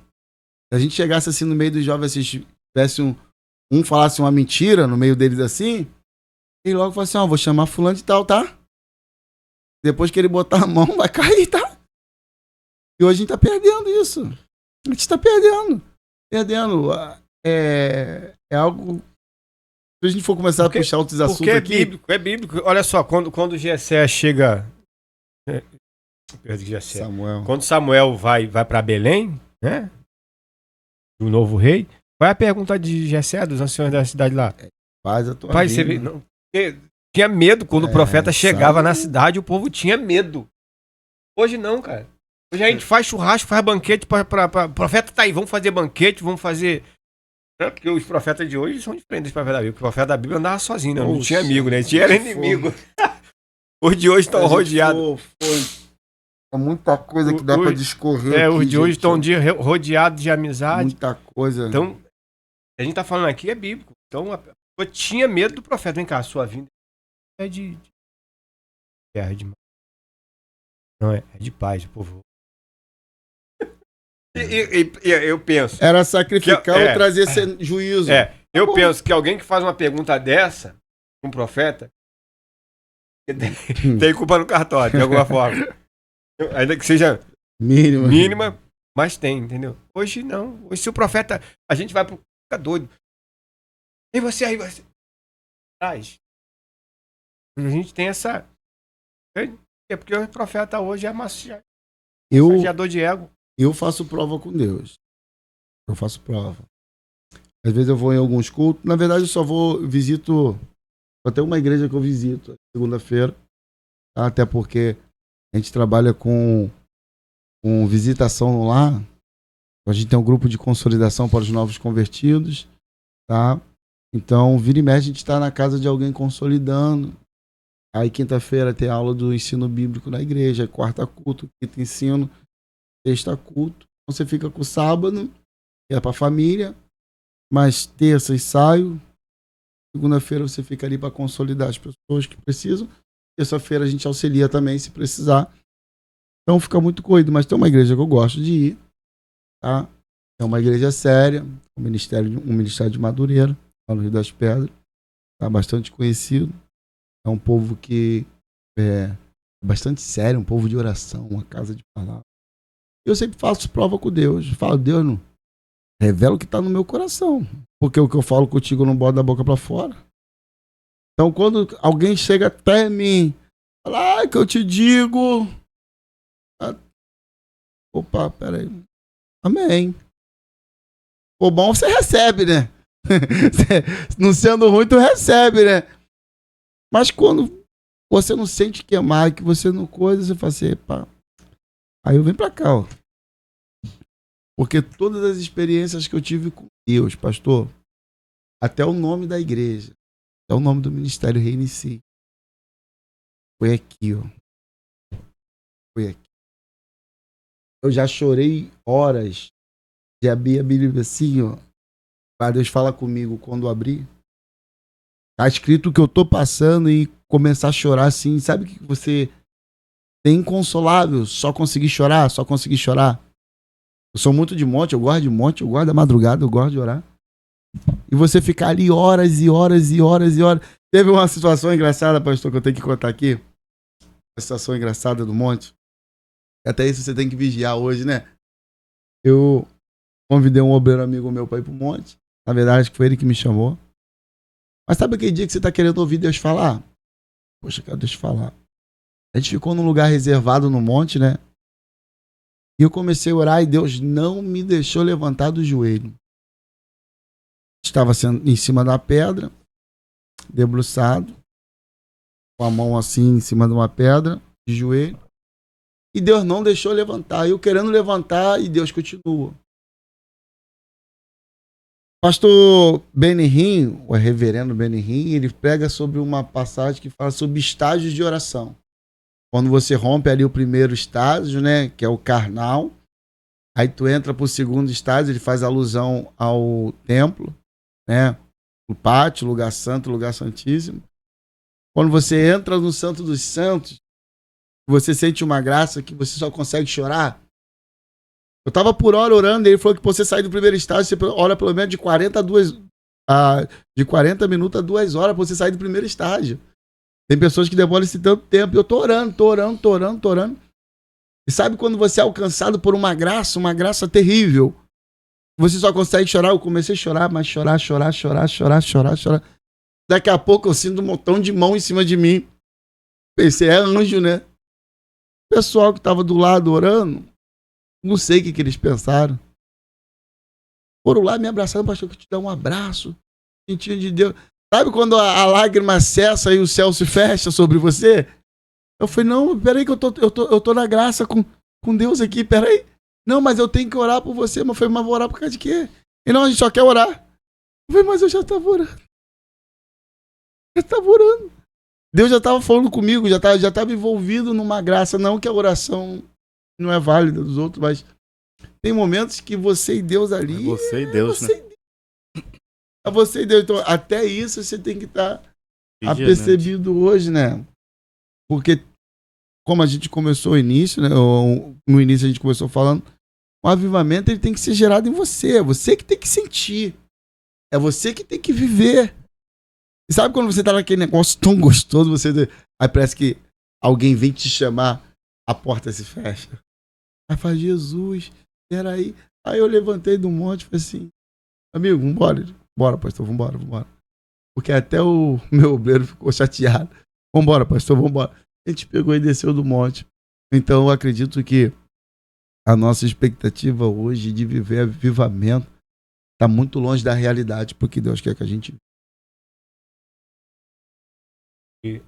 Se a gente chegasse assim no meio dos jovens, se tivesse um falasse uma mentira no meio deles assim, ele logo falasse assim, vou chamar fulano de tal, tá? Depois que ele botar a mão, vai cair, tá? E hoje a gente tá perdendo isso. A gente tá perdendo. É algo... Se a gente for começar a puxar outros assuntos aqui... É bíblico. Olha só, quando o Jessé chega... Samuel. Quando Samuel vai para Belém, né? Do novo rei, qual é a pergunta de Jessé, dos anciões da cidade lá? Faz a tua Pai, vida. você não, tinha medo quando o profeta chegava na cidade, o povo tinha medo. Hoje não, cara. Hoje a gente faz churrasco, faz banquete para profeta tá aí, vamos fazer banquete, vamos fazer... Não, porque os profetas de hoje são diferentes dos profetas da Bíblia. Porque o profeta da Bíblia andava sozinho, não tinha amigo, né? Tinha inimigo. Os de hoje estão rodeados. É muita coisa que dá pra discorrer. Os de hoje estão rodeados de amizade. Muita coisa. Então, a gente tá falando aqui é bíblico. Então, a pessoa tinha medo do profeta. Vem cá, a sua vinda é de guerra, de... Não, é de paz, o povo. E eu penso... Era sacrificar ou trazer esse juízo. Eu penso que alguém que faz uma pergunta dessa, um profeta, tem culpa no cartório, de alguma forma. Ainda que seja mínima, mas tem, entendeu? Hoje não. Hoje se o profeta... A gente vai pro... Fica doido. E você aí, você... Traz. A gente tem essa... É porque o profeta hoje é massageador de ego. Eu faço prova com Deus. Eu faço prova. Às vezes eu vou em alguns cultos. Na verdade, eu só visito... Até uma igreja que eu visito segunda-feira. Tá? Até porque a gente trabalha com visitação no lar. A gente tem um grupo de consolidação para os novos convertidos. Tá? Então, vira e mexe, a gente está na casa de alguém consolidando. Aí, quinta-feira, tem aula do ensino bíblico na igreja. Quarta, culto, quinta, ensino. Sexta, culto. Você fica com o sábado, que é para a família. Mas terça, ensaio. Segunda-feira, você fica ali para consolidar as pessoas que precisam. Terça-feira, a gente auxilia também, se precisar. Então, fica muito corrido. Mas tem uma igreja que eu gosto de ir. Tá? É uma igreja séria. Um ministério de Madureira, lá no Rio das Pedras. Tá bastante conhecido. É um povo que é bastante sério, um povo de oração, uma casa de palavra. Eu sempre faço prova com Deus. Eu falo, Deus, não revela o que está no meu coração. Porque o que eu falo contigo eu não boto da boca para fora. Então, quando alguém chega até mim, fala, que eu te digo. Opa, peraí. Amém. O bom você recebe, né? Não sendo ruim, tu recebe, né? Mas quando você não sente queimar, que você não coisa, você fala assim, pá. Aí eu venho pra cá, ó. Porque todas as experiências que eu tive com Deus, pastor, até o nome da igreja, até o nome do ministério Reinicie, foi aqui, ó. Foi aqui. Eu já chorei horas de abrir a Bíblia assim, ó. Para Deus falar comigo quando abrir. Tá escrito o que eu tô passando e começar a chorar assim, sabe que você tem inconsolável, só conseguir chorar, só conseguir chorar. Eu sou muito de monte, eu gosto da madrugada, eu gosto de orar. E você ficar ali horas e horas e horas e horas. Teve uma situação engraçada, pastor, que eu tenho que contar aqui. Uma situação engraçada do monte. Até isso você tem que vigiar hoje, né? Eu convidei um obreiro amigo meu para ir pro monte. Na verdade, acho que foi ele que me chamou. Mas sabe aquele dia que você tá querendo ouvir Deus falar? Poxa, cara, deixa eu falar. A gente ficou num lugar reservado no monte, né? E eu comecei a orar e Deus não me deixou levantar do joelho. Estava em cima da pedra, debruçado, com a mão assim em cima de uma pedra, de joelho. E Deus não deixou levantar. Eu querendo levantar e Deus continua. Pastor Benihim, o reverendo Benihim, ele prega sobre uma passagem que fala sobre estágios de oração. Quando você rompe ali o primeiro estágio, né, que é o carnal, aí tu entra para o segundo estágio, ele faz alusão ao templo, né, o pátio, lugar santo, lugar santíssimo. Quando você entra no Santo dos Santos, você sente uma graça que você só consegue chorar. Eu estava por hora orando, e ele falou que para você sair do primeiro estágio, você ora pelo menos de 40 minutos a 2 horas para você sair do primeiro estágio. Tem pessoas que demoram esse tanto tempo. E eu tô orando. E sabe quando você é alcançado por uma graça terrível? Você só consegue chorar. Eu comecei a chorar, mas chorar. Daqui a pouco eu sinto um montão de mão em cima de mim. Pensei, é anjo, né? O pessoal que estava do lado orando, não sei o que eles pensaram. Foram lá me abraçaram, pastor, que eu te dar um abraço. Sentinho de Deus. Sabe quando a lágrima cessa e o céu se fecha sobre você? Eu falei, não, peraí que eu tô na graça com Deus aqui, peraí. Não, mas eu tenho que orar por você. Mas eu falei, mas vou orar por causa de quê? E não, a gente só quer orar. Eu falei, mas eu já estava orando. Deus já estava falando comigo, já estava envolvido numa graça. Não que a oração não é válida dos outros, mas tem momentos que você e Deus ali... É você e Deus, né? A você e Deus. Então, até isso você tem que estar apercebido hoje, né? Porque, como a gente começou no início, né? No início a gente começou falando, o avivamento ele tem que ser gerado em você. É você que tem que sentir. É você que tem que viver. E sabe quando você tá naquele negócio tão gostoso, aí parece que alguém vem te chamar, a porta se fecha. Aí fala, Jesus, peraí. Aí eu levantei do monte e falei assim, amigo, vambora. Bora, pastor, vambora. Porque até o meu obreiro ficou chateado. Vambora, pastor, vambora. A gente pegou e desceu do monte. Então, eu acredito que a nossa expectativa hoje de viver avivamento está muito longe da realidade, porque Deus quer que a gente... E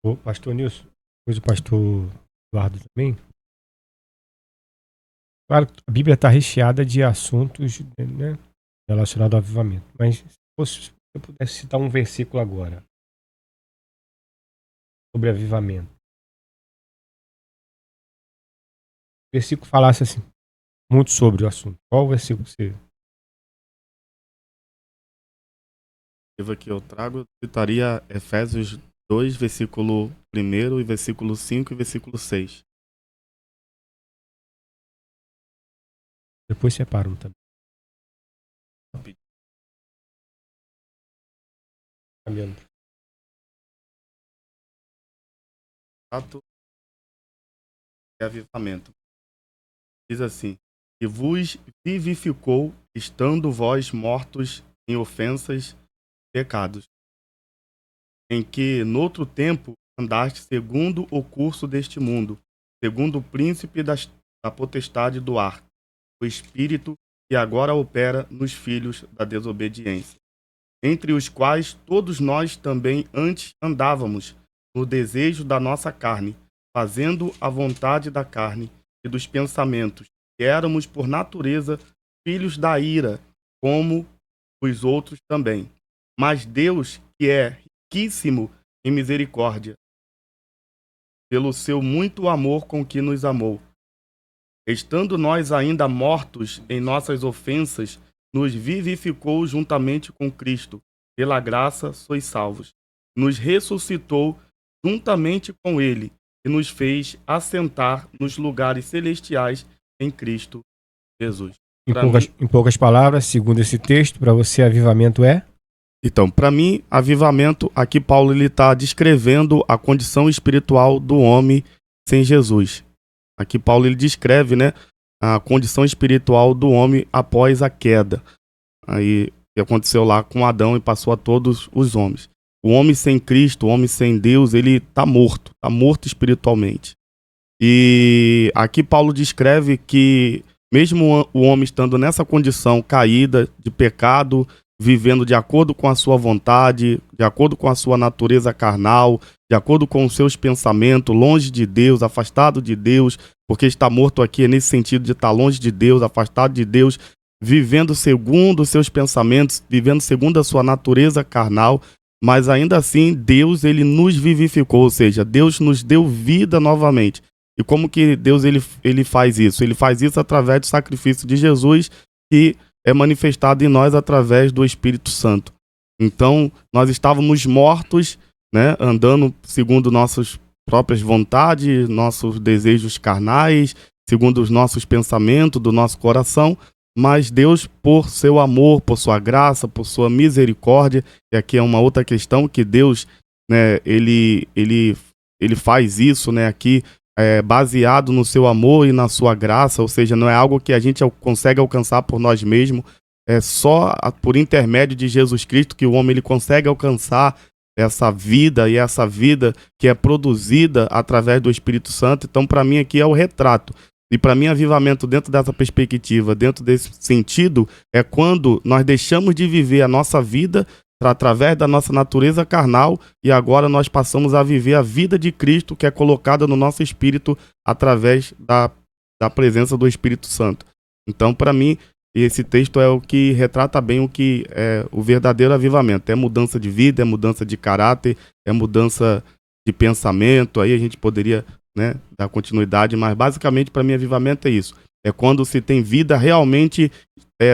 o pastor Nilson, depois o pastor Eduardo também. Claro, a Bíblia está recheada de assuntos, né, relacionado ao avivamento. Mas se eu pudesse citar um versículo agora sobre avivamento. O versículo falasse assim, muito sobre o assunto. Qual o versículo que você... Que eu trago, eu citaria Efésios 2, versículo 1 e versículo 5 e versículo 6. Depois separa um também. Caminhando. Ato e avivamento. Diz assim, e vos vivificou, estando vós mortos em ofensas e pecados, em que noutro tempo andaste segundo o curso deste mundo, segundo o príncipe da potestade do ar, o espírito que agora opera nos filhos da desobediência, entre os quais todos nós também antes andávamos no desejo da nossa carne, fazendo a vontade da carne e dos pensamentos, que éramos por natureza filhos da ira, como os outros também. Mas Deus, que é riquíssimo em misericórdia, pelo seu muito amor com que nos amou, estando nós ainda mortos em nossas ofensas, nos vivificou juntamente com Cristo. Pela graça sois salvos. nos ressuscitou juntamente com ele e nos fez assentar nos lugares celestiais em Cristo Jesus. Em poucas palavras, segundo esse texto, para você, avivamento é? Então, para mim, avivamento, aqui Paulo está descrevendo a condição espiritual do homem sem Jesus. Aqui Paulo ele descreve, né, a condição espiritual do homem após a queda. Aí, que aconteceu lá com Adão e passou a todos os homens. O homem sem Cristo, o homem sem Deus, ele está morto espiritualmente. E aqui Paulo descreve que mesmo o homem estando nessa condição caída de pecado, vivendo de acordo com a sua vontade, de acordo com a sua natureza carnal, de acordo com os seus pensamentos, longe de Deus, afastado de Deus, porque está morto aqui é nesse sentido de estar longe de Deus, afastado de Deus, vivendo segundo os seus pensamentos, vivendo segundo a sua natureza carnal, mas ainda assim Deus ele nos vivificou, ou seja, Deus nos deu vida novamente. E como que Deus ele faz isso? Ele faz isso através do sacrifício de Jesus, que é manifestado em nós através do Espírito Santo. Então, nós estávamos mortos, né, andando segundo nossas próprias vontades, nossos desejos carnais, segundo os nossos pensamentos do nosso coração, mas Deus, por seu amor, por sua graça, por sua misericórdia, e aqui é uma outra questão que Deus, né, ele faz isso, né, aqui, baseado no seu amor e na sua graça, ou seja, não é algo que a gente consegue alcançar por nós mesmos, é só por intermédio de Jesus Cristo que o homem ele consegue alcançar essa vida, e essa vida que é produzida através do Espírito Santo. Então, para mim, aqui é o retrato. E para mim, avivamento dentro dessa perspectiva, dentro desse sentido, é quando nós deixamos de viver a nossa vida através da nossa natureza carnal e agora nós passamos a viver a vida de Cristo que é colocada no nosso espírito através da presença do Espírito Santo. Então, para mim, esse texto é o que retrata bem o que é o verdadeiro avivamento. É mudança de vida, é mudança de caráter, é mudança de pensamento. Aí a gente poderia, né, dar continuidade, mas basicamente para mim avivamento é isso. É quando se tem vida realmente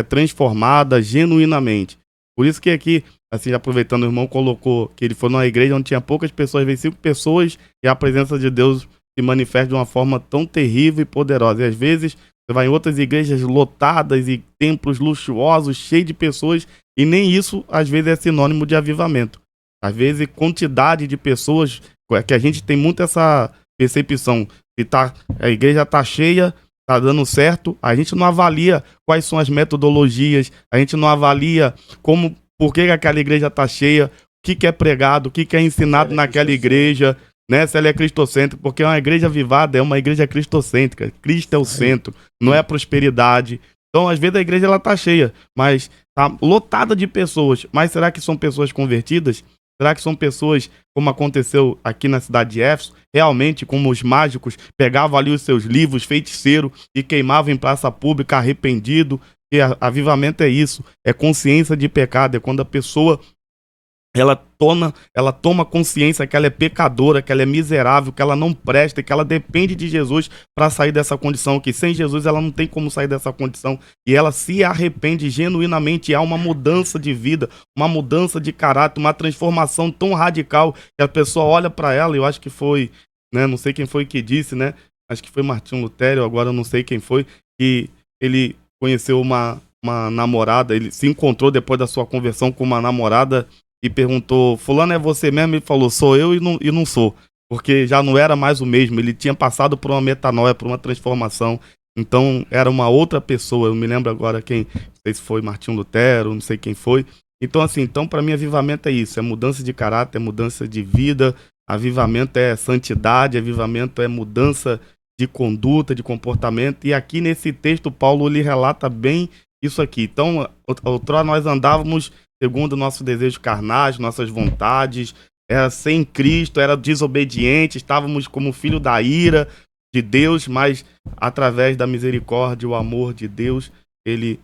transformada genuinamente. Por isso que aqui, assim, aproveitando, o irmão colocou que ele foi numa igreja onde tinha poucas pessoas, veio 5 pessoas e a presença de Deus se manifesta de uma forma tão terrível e poderosa. E às vezes você vai em outras igrejas lotadas e templos luxuosos, cheios de pessoas, e nem isso às vezes é sinônimo de avivamento. Às vezes quantidade de pessoas, que a gente tem muito essa percepção, se a igreja está cheia, está dando certo, a gente não avalia quais são as metodologias, a gente não avalia por que aquela igreja está cheia, o que é pregado, o que é ensinado naquela igreja, né? Se ela é cristocêntrica, porque uma igreja avivada é uma igreja cristocêntrica, Cristo é o centro, não é a prosperidade. Então, às vezes a igreja ela está cheia, mas está lotada de pessoas, mas será que são pessoas convertidas? Será que são pessoas, como aconteceu aqui na cidade de Éfeso, realmente como os mágicos pegavam ali os seus livros, feiticeiro, e queimavam em praça pública arrependido? E avivamento é isso, é consciência de pecado, é quando a pessoa ela toma consciência que ela é pecadora, que ela é miserável, que ela não presta, que ela depende de Jesus para sair dessa condição, que sem Jesus ela não tem como sair dessa condição, e ela se arrepende genuinamente, e há uma mudança de vida, uma mudança de caráter, uma transformação tão radical que a pessoa olha para ela, e eu acho que foi, né, não sei quem foi que disse, né, acho que foi Martinho Lutero, agora eu não sei quem foi, que ele conheceu uma namorada, ele se encontrou depois da sua conversão com uma namorada e perguntou, fulano é você mesmo? Ele falou, sou eu e não sou, porque já não era mais o mesmo, ele tinha passado por uma metanoia, por uma transformação, então era uma outra pessoa, eu me lembro agora quem, não sei se foi Martinho Lutero, não sei quem foi, então assim, para mim avivamento é isso, é mudança de caráter, é mudança de vida, avivamento é santidade, avivamento é mudança de conduta, de comportamento, e aqui nesse texto Paulo ele relata bem isso aqui. Então, outrora nós andávamos segundo o nosso desejo carnais, nossas vontades, era sem Cristo, era desobediente, estávamos como filho da ira de Deus, mas através da misericórdia e o amor de Deus, ele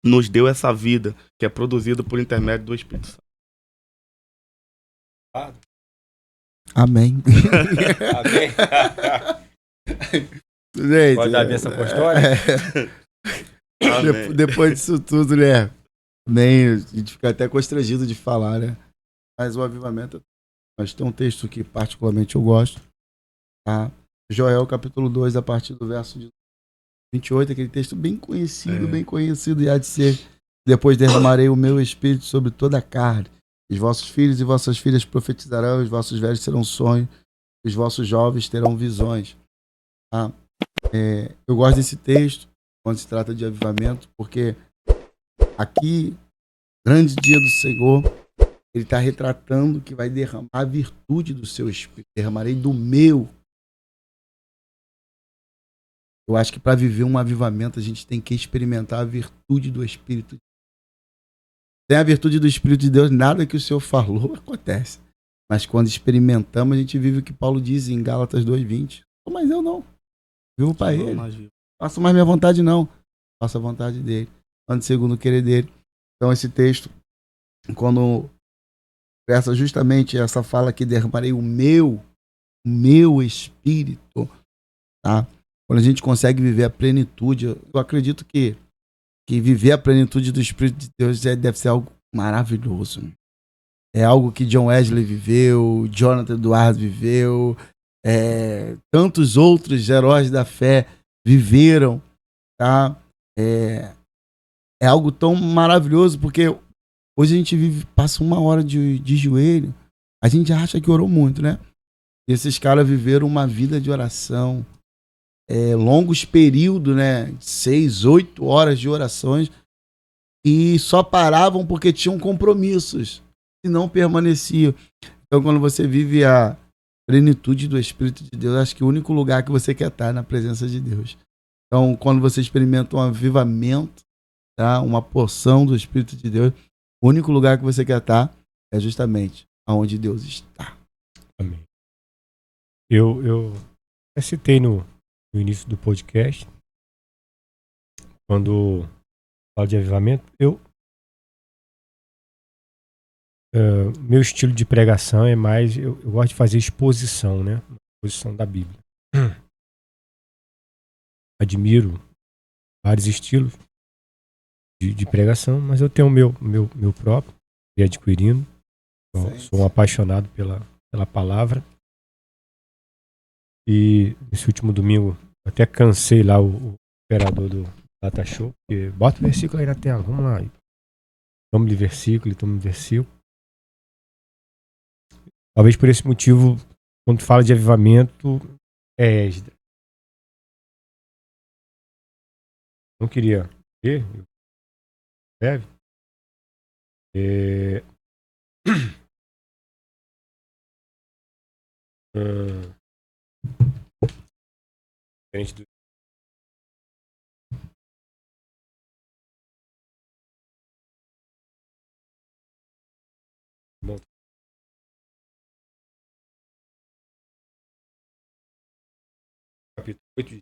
nos deu essa vida que é produzida por intermédio do Espírito Santo. Amém. Amém. Gente, pode dar a bênção apostólica? Depois disso tudo, né? Amém. A gente fica até constrangido de falar, né? mas o avivamento... Mas tem um texto que particularmente eu gosto, tá? Joel capítulo 2, a partir do verso de 28, aquele texto bem conhecido, e há de ser: depois derramarei o meu espírito sobre toda a carne. Os vossos filhos e vossas filhas profetizarão, os vossos velhos terão sonhos, os vossos jovens terão visões. Tá? Eu gosto desse texto quando se trata de avivamento, porque aqui, grande dia do Senhor, ele está retratando que vai derramar a virtude do seu espírito. Derramarei do meu. Eu acho que para viver um avivamento a gente tem que experimentar a virtude do Espírito. Sem a virtude do Espírito de Deus, nada que o Senhor falou acontece. Mas quando experimentamos, a gente vive o que Paulo diz em Gálatas 2:20. Mas eu não. Vivo para ele. Faço mais minha vontade, não. Faço a vontade dele. Ando segundo o querer dele. Então esse texto, quando essa justamente essa fala que derramarei o meu espírito, tá? Quando a gente consegue viver a plenitude, eu acredito que viver a plenitude do Espírito de Deus deve ser algo maravilhoso. É algo que John Wesley viveu, Jonathan Edwards viveu, tantos outros heróis da fé viveram, tá? É algo tão maravilhoso, porque hoje a gente passa 1 hora de joelho, a gente acha que orou muito, né? E esses caras viveram uma vida de oração, longos períodos, né? 6, 8 horas de orações, e só paravam porque tinham compromissos, e não permaneciam. Então, quando você vive a plenitude do Espírito de Deus, acho que o único lugar que você quer estar é na presença de Deus. Então, quando você experimenta um avivamento, tá? Uma porção do Espírito de Deus, o único lugar que você quer estar é justamente onde Deus está. Amém. Eu citei no início do podcast, quando falo de avivamento, meu estilo de pregação é mais, eu gosto de fazer exposição, né? Exposição da Bíblia. Admiro vários estilos de pregação, mas eu tenho o meu próprio, e adquirindo. Sou um apaixonado pela palavra. E nesse último domingo, até cansei lá o operador do Data Show, porque bota o versículo aí na tela, vamos lá. Toma de versículo. Talvez por esse motivo, quando fala de avivamento, é Esdras. Não queria ver, breve. Diferente do bom. Capítulo 8 de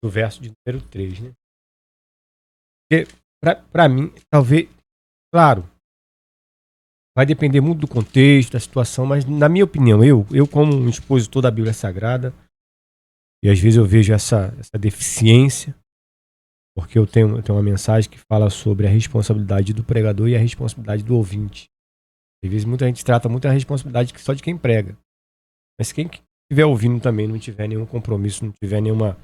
do verso de número 3, né? Porque, pra mim, talvez, claro, vai depender muito do contexto, da situação, mas na minha opinião, eu como um expositor da Bíblia Sagrada, e às vezes eu vejo essa deficiência, porque eu tenho uma mensagem que fala sobre a responsabilidade do pregador e a responsabilidade do ouvinte. Às vezes muita gente trata muito a responsabilidade só de quem prega. Mas quem estiver ouvindo também não tiver nenhum compromisso, não tiver nenhuma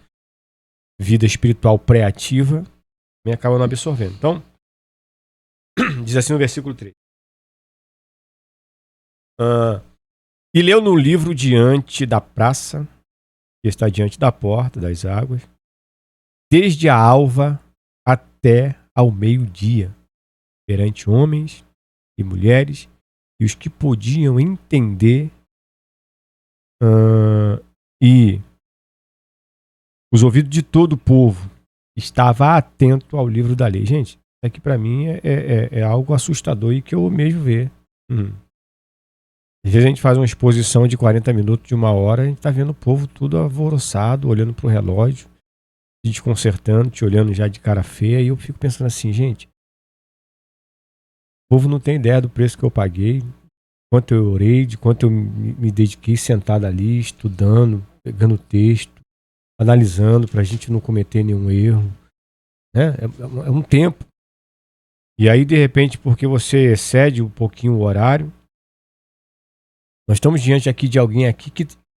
vida espiritual pré-ativa, também acaba não absorvendo. Então, diz assim no versículo 3. E leu no livro diante da praça, que está diante da porta das águas, desde a alva até ao meio-dia, perante homens e mulheres, e os que podiam entender, e os ouvidos de todo o povo estava atento ao livro da lei. Gente, isso aqui para mim é algo assustador e que eu mesmo ver. Às vezes a gente faz uma exposição de 40 minutos, de 1 hora, a gente tá vendo o povo tudo alvoroçado, olhando pro relógio, se desconcertando, te olhando já de cara feia, e eu fico pensando assim, gente, o povo não tem ideia do preço que eu paguei, quanto eu orei, de quanto eu me dediquei sentado ali, estudando, pegando texto, analisando pra gente não cometer nenhum erro, né? É um tempo. E aí, de repente, porque você excede um pouquinho o horário, nós estamos diante aqui de alguém aqui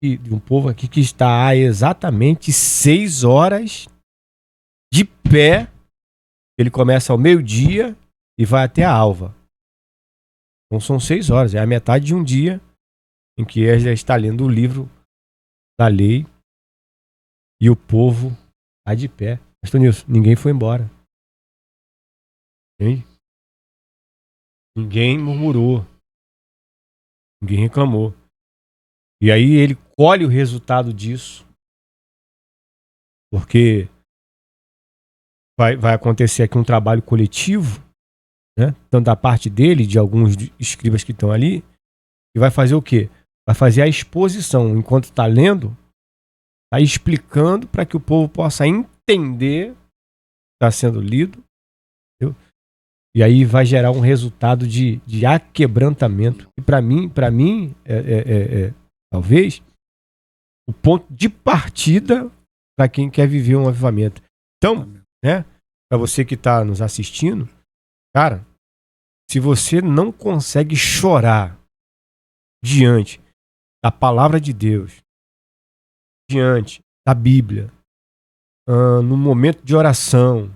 de um povo aqui que está há exatamente 6 horas de pé. Ele começa ao meio-dia e vai até a alva. Então são 6 horas, é a metade de um dia em que Esdras está lendo o livro da lei e o povo está de pé. Pastor Nilson, ninguém foi embora. Entende? Ninguém murmurou. Ninguém reclamou. E aí ele colhe o resultado disso. Porque vai acontecer aqui um trabalho coletivo, né? Tanto da parte dele, de alguns escribas que estão ali, e vai fazer o quê? Vai fazer a exposição. Enquanto está lendo, está explicando para que o povo possa entender o que está sendo lido. Entendeu? E aí vai gerar um resultado de aquebrantamento. E para mim talvez, o ponto de partida para quem quer viver um avivamento. Então, né, para você que está nos assistindo, cara, se você não consegue chorar diante da palavra de Deus, diante da Bíblia, no momento de oração,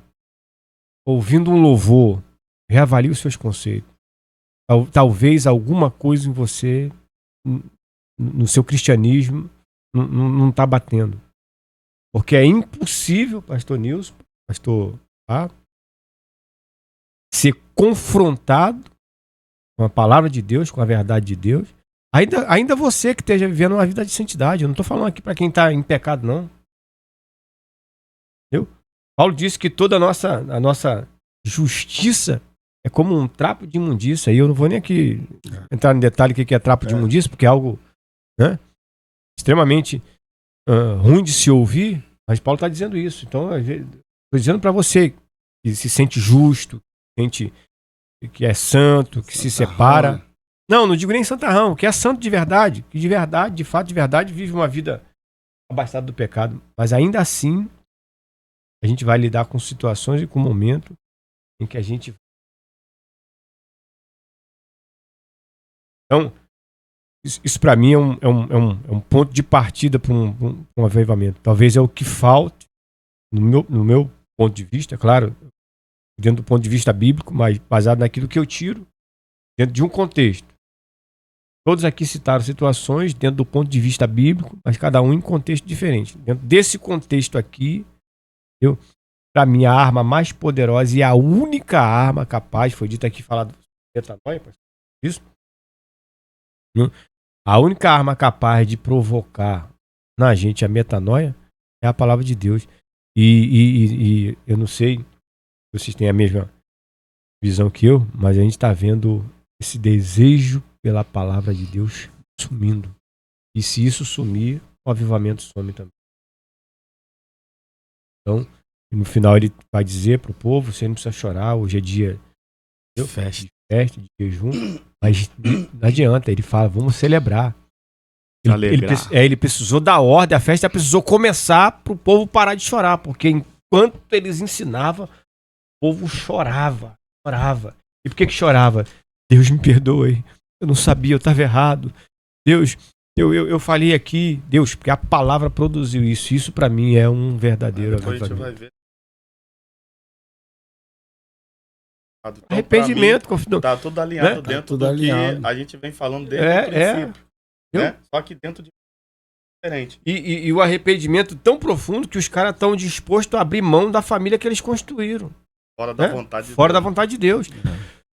ouvindo um louvor, reavalie os seus conceitos. Talvez alguma coisa em você, no seu cristianismo, não está batendo. Porque é impossível, pastor Nilson, pastor, ser confrontado com a palavra de Deus, com a verdade de Deus. Ainda você que esteja vivendo uma vida de santidade. Eu não estou falando aqui para quem está em pecado, não. Entendeu? Paulo disse que toda a nossa justiça é como um trapo de imundícia. E eu não vou nem aqui entrar no detalhe o que é trapo de imundícia, porque é algo, né, extremamente ruim de se ouvir, mas Paulo está dizendo isso. Então, estou dizendo para você que se sente justo, sente que é santo, que se separa. Não digo nem santarrão, que é santo de verdade, que de fato, de verdade, vive uma vida abastada do pecado. Mas ainda assim, a gente vai lidar com situações e com momentos em que a gente... Então, isso para mim é um ponto de partida para um avivamento. Talvez é o que falte, no meu ponto de vista, claro, dentro do ponto de vista bíblico, mas baseado naquilo que eu tiro, dentro de um contexto. Todos aqui citaram situações dentro do ponto de vista bíblico, mas cada um em contexto diferente. Dentro desse contexto aqui, para mim, a arma mais poderosa e a única arma capaz, foi dito aqui, falado metanoia, isso? A única arma capaz de provocar na gente a metanoia é a palavra de Deus. E eu não sei se vocês têm a mesma visão que eu, mas a gente está vendo esse desejo pela palavra de Deus sumindo. E se isso sumir, o avivamento some também. Então, no final ele vai dizer para o povo, você não precisa chorar, hoje é dia de festa, de jejum, mas não adianta, ele fala, vamos celebrar. Ele precisou dar ordem, a festa precisou começar para o povo parar de chorar, porque enquanto eles ensinavam, o povo chorava. E por que chorava? Deus me perdoe, eu não sabia, eu estava errado. Deus, eu falei aqui, Deus, porque a palavra produziu isso. Isso para mim é um verdadeiro avivamento. A gente vai ver. Então, arrependimento, tá tudo alinhado, né? Dentro do alinhado. Que a gente vem falando desde o princípio. Né? Só que dentro de diferente. E o arrependimento tão profundo que os caras estão dispostos a abrir mão da família que eles construíram. Fora da vontade de Deus. Fora da vontade de Deus.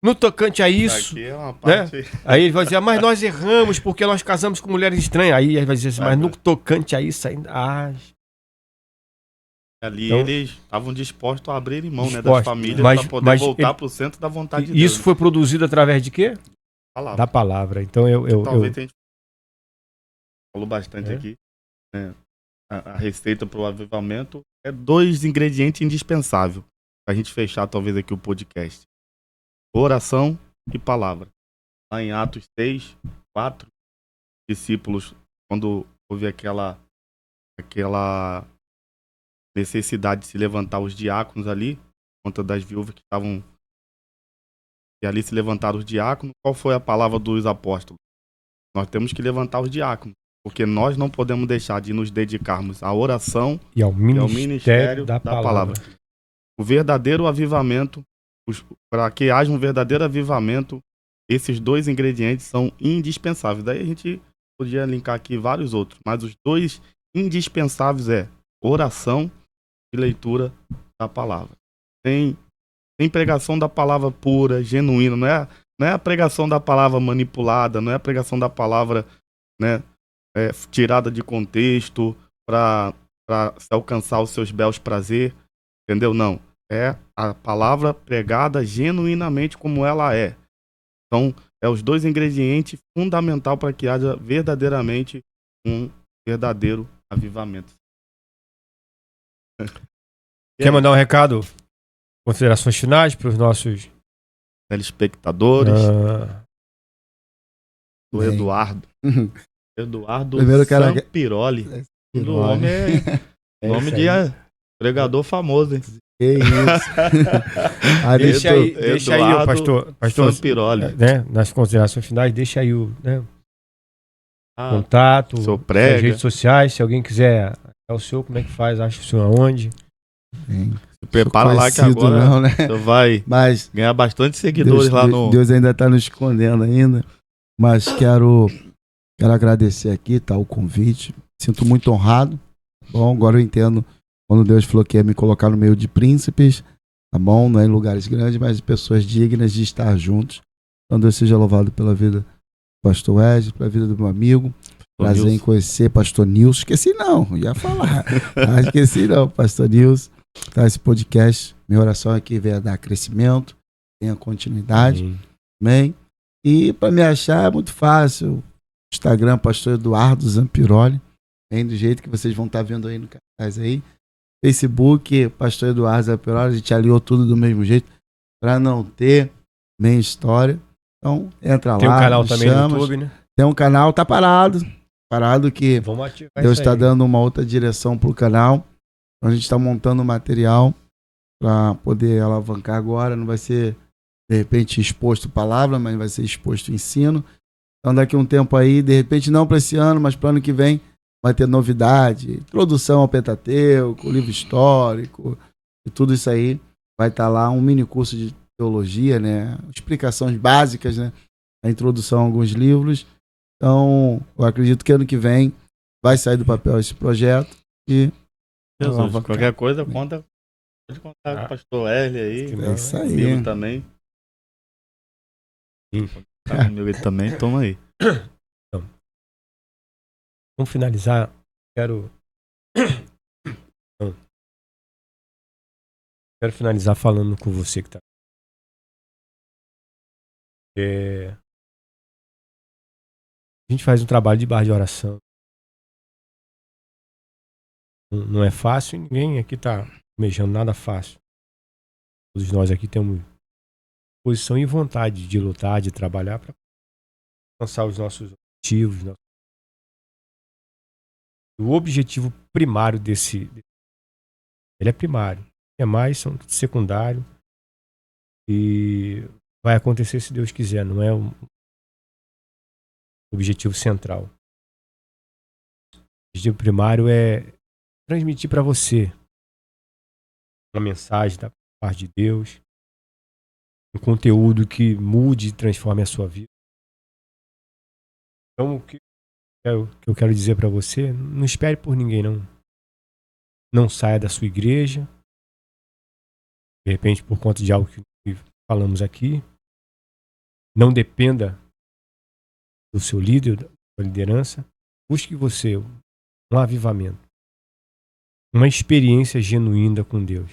No tocante a isso, aqui é uma parte... né? Aí ele vai dizer, mas nós erramos porque nós casamos com mulheres estranhas. Aí ele vai dizer assim, mas no tocante a isso ainda... Ali então, eles estavam dispostos a abrir mão, né, das famílias para poder voltar para o centro da vontade de Deus. Isso foi produzido através de quê? Palavra. Da palavra. Então talvez a gente falou bastante aqui, né? A receita para o avivamento é 2 ingredientes indispensáveis para a gente fechar talvez aqui o podcast: oração e palavra. Lá em Atos 6, 4, discípulos, quando houve aquela necessidade de se levantar os diáconos ali, por conta das viúvas que estavam E ali se levantaram os diáconos. Qual foi a palavra dos apóstolos? Nós temos que levantar os diáconos, porque nós não podemos deixar de nos dedicarmos à oração E ao e ao ministério ministério da palavra. O verdadeiro avivamento, para que haja um verdadeiro avivamento, esses dois ingredientes são indispensáveis. Daí a gente podia linkar aqui vários outros, mas os dois indispensáveis é oração e leitura da palavra. Tem pregação da palavra pura, genuína, não é a pregação da palavra manipulada, não é a pregação da palavra, né, tirada de contexto para se alcançar os seus belos prazer, entendeu? Não, é a palavra pregada genuinamente como ela é. Então, é os dois ingredientes fundamentais para que haja verdadeiramente um verdadeiro avivamento. Quer mandar um recado? Considerações finais para os nossos Telespectadores, do Bem. Eduardo. Eduardo Primeiro quero Sampiroli. O nome é nome de pregador famoso, hein? Que isso. Aí, Deixa aí, o pastor Sampiroli. né, nas considerações finais, deixa aí o Ah, contato, o senhor as prega. redes sociais, se alguém quiser achar o senhor, como é que faz? Acha o senhor aonde? bem, Se prepara lá que conhecido agora não, né? você vai Mas ganhar bastante seguidores lá no... Deus ainda está nos escondendo ainda. Mas quero agradecer aqui, tá, o convite. Sinto muito honrado. Bom, agora eu entendo quando Deus falou que ia me colocar no meio de príncipes, tá bom? Não é em lugares grandes, mas de pessoas dignas de estar juntos. Então Deus seja louvado pela vida do pastor Wesley, pela vida do meu amigo. Prazer em conhecer pastor Nilson. Esqueci não, ia falar. Esqueci não, pastor Nilson. Tá, esse podcast, minha oração é que venha dar crescimento, tenha continuidade. Amém? E para me achar é muito fácil. Instagram, pastor Eduardo Zampiroli. Bem do jeito que vocês vão estar vendo aí no cartaz aí. Facebook, pastor Eduardo Zampiroli. A gente alinhou tudo do mesmo jeito para não ter nem história. Então, entra lá. Tem um canal também no chama. YouTube, né? Tem um canal, tá parado. Parado que Vamos ativar Deus isso está aí. dando uma outra direção pro canal. Então, a gente está montando material para poder alavancar agora. Não vai ser, de repente, exposto palavra, mas vai ser exposto ensino. Então, daqui a um tempo aí, de repente, não para esse ano, mas para o ano que vem, vai ter novidade. Introdução ao Pentateuco, livro histórico, e tudo isso aí vai estar lá. Um mini curso de teologia, né? Explicações básicas, né? A introdução a alguns livros. Então, eu acredito que ano que vem vai sair do papel esse projeto e Jesus, qualquer coisa, pode contar com o pastor Wesley aí. é isso aí. Comigo também. Tá comigo aí também, toma aí. Vamos finalizar. Quero finalizar falando com você que tá. A gente faz um trabalho de barra de oração. Não é fácil, ninguém aqui tá mexendo nada fácil. Todos nós aqui temos posição e vontade de lutar, de trabalhar para alcançar os nossos objetivos. O objetivo primário ele é primário. É mais, são secundário. E vai acontecer se Deus quiser, não é o objetivo central. O objetivo primário é transmitir para você uma mensagem da parte de Deus, um conteúdo que mude e transforme a sua vida. Então, o que eu quero dizer para você, não espere por ninguém, não. Não saia da sua igreja, de repente por conta de algo que falamos aqui. Não dependa do seu líder, da sua liderança. Busque você um avivamento, uma experiência genuína com Deus.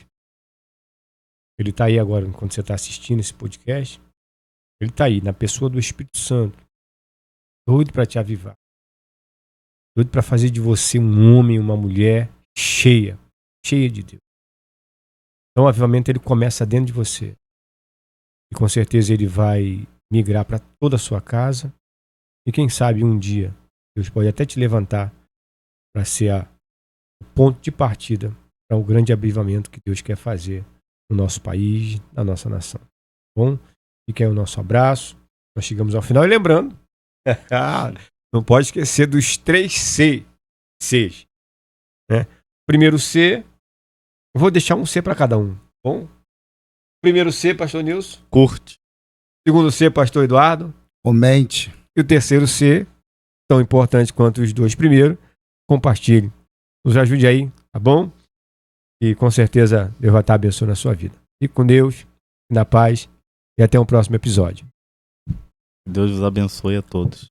Ele está aí agora, quando você está assistindo esse podcast, ele está aí, na pessoa do Espírito Santo, doido para te avivar, doido para fazer de você um homem, uma mulher cheia de Deus. Então o avivamento ele começa dentro de você. E com certeza ele vai migrar para toda a sua casa. E quem sabe um dia Deus pode até te levantar para ser o ponto de partida para o grande avivamento que Deus quer fazer no nosso país, na nossa nação. Bom, Fica aí o nosso abraço. Nós chegamos ao final. E lembrando, não pode esquecer dos 3 Cs. Né? Primeiro C, eu vou deixar um C para cada um. Bom? Primeiro C, pastor Nilson. Curte. Segundo C, pastor Eduardo. Comente. E o terceiro C, tão importante quanto os 2 primeiros, compartilhe. Nos ajude aí, tá bom? E com certeza Deus vai estar abençoando a sua vida. Fique com Deus, na paz e até o próximo episódio. Deus os abençoe a todos.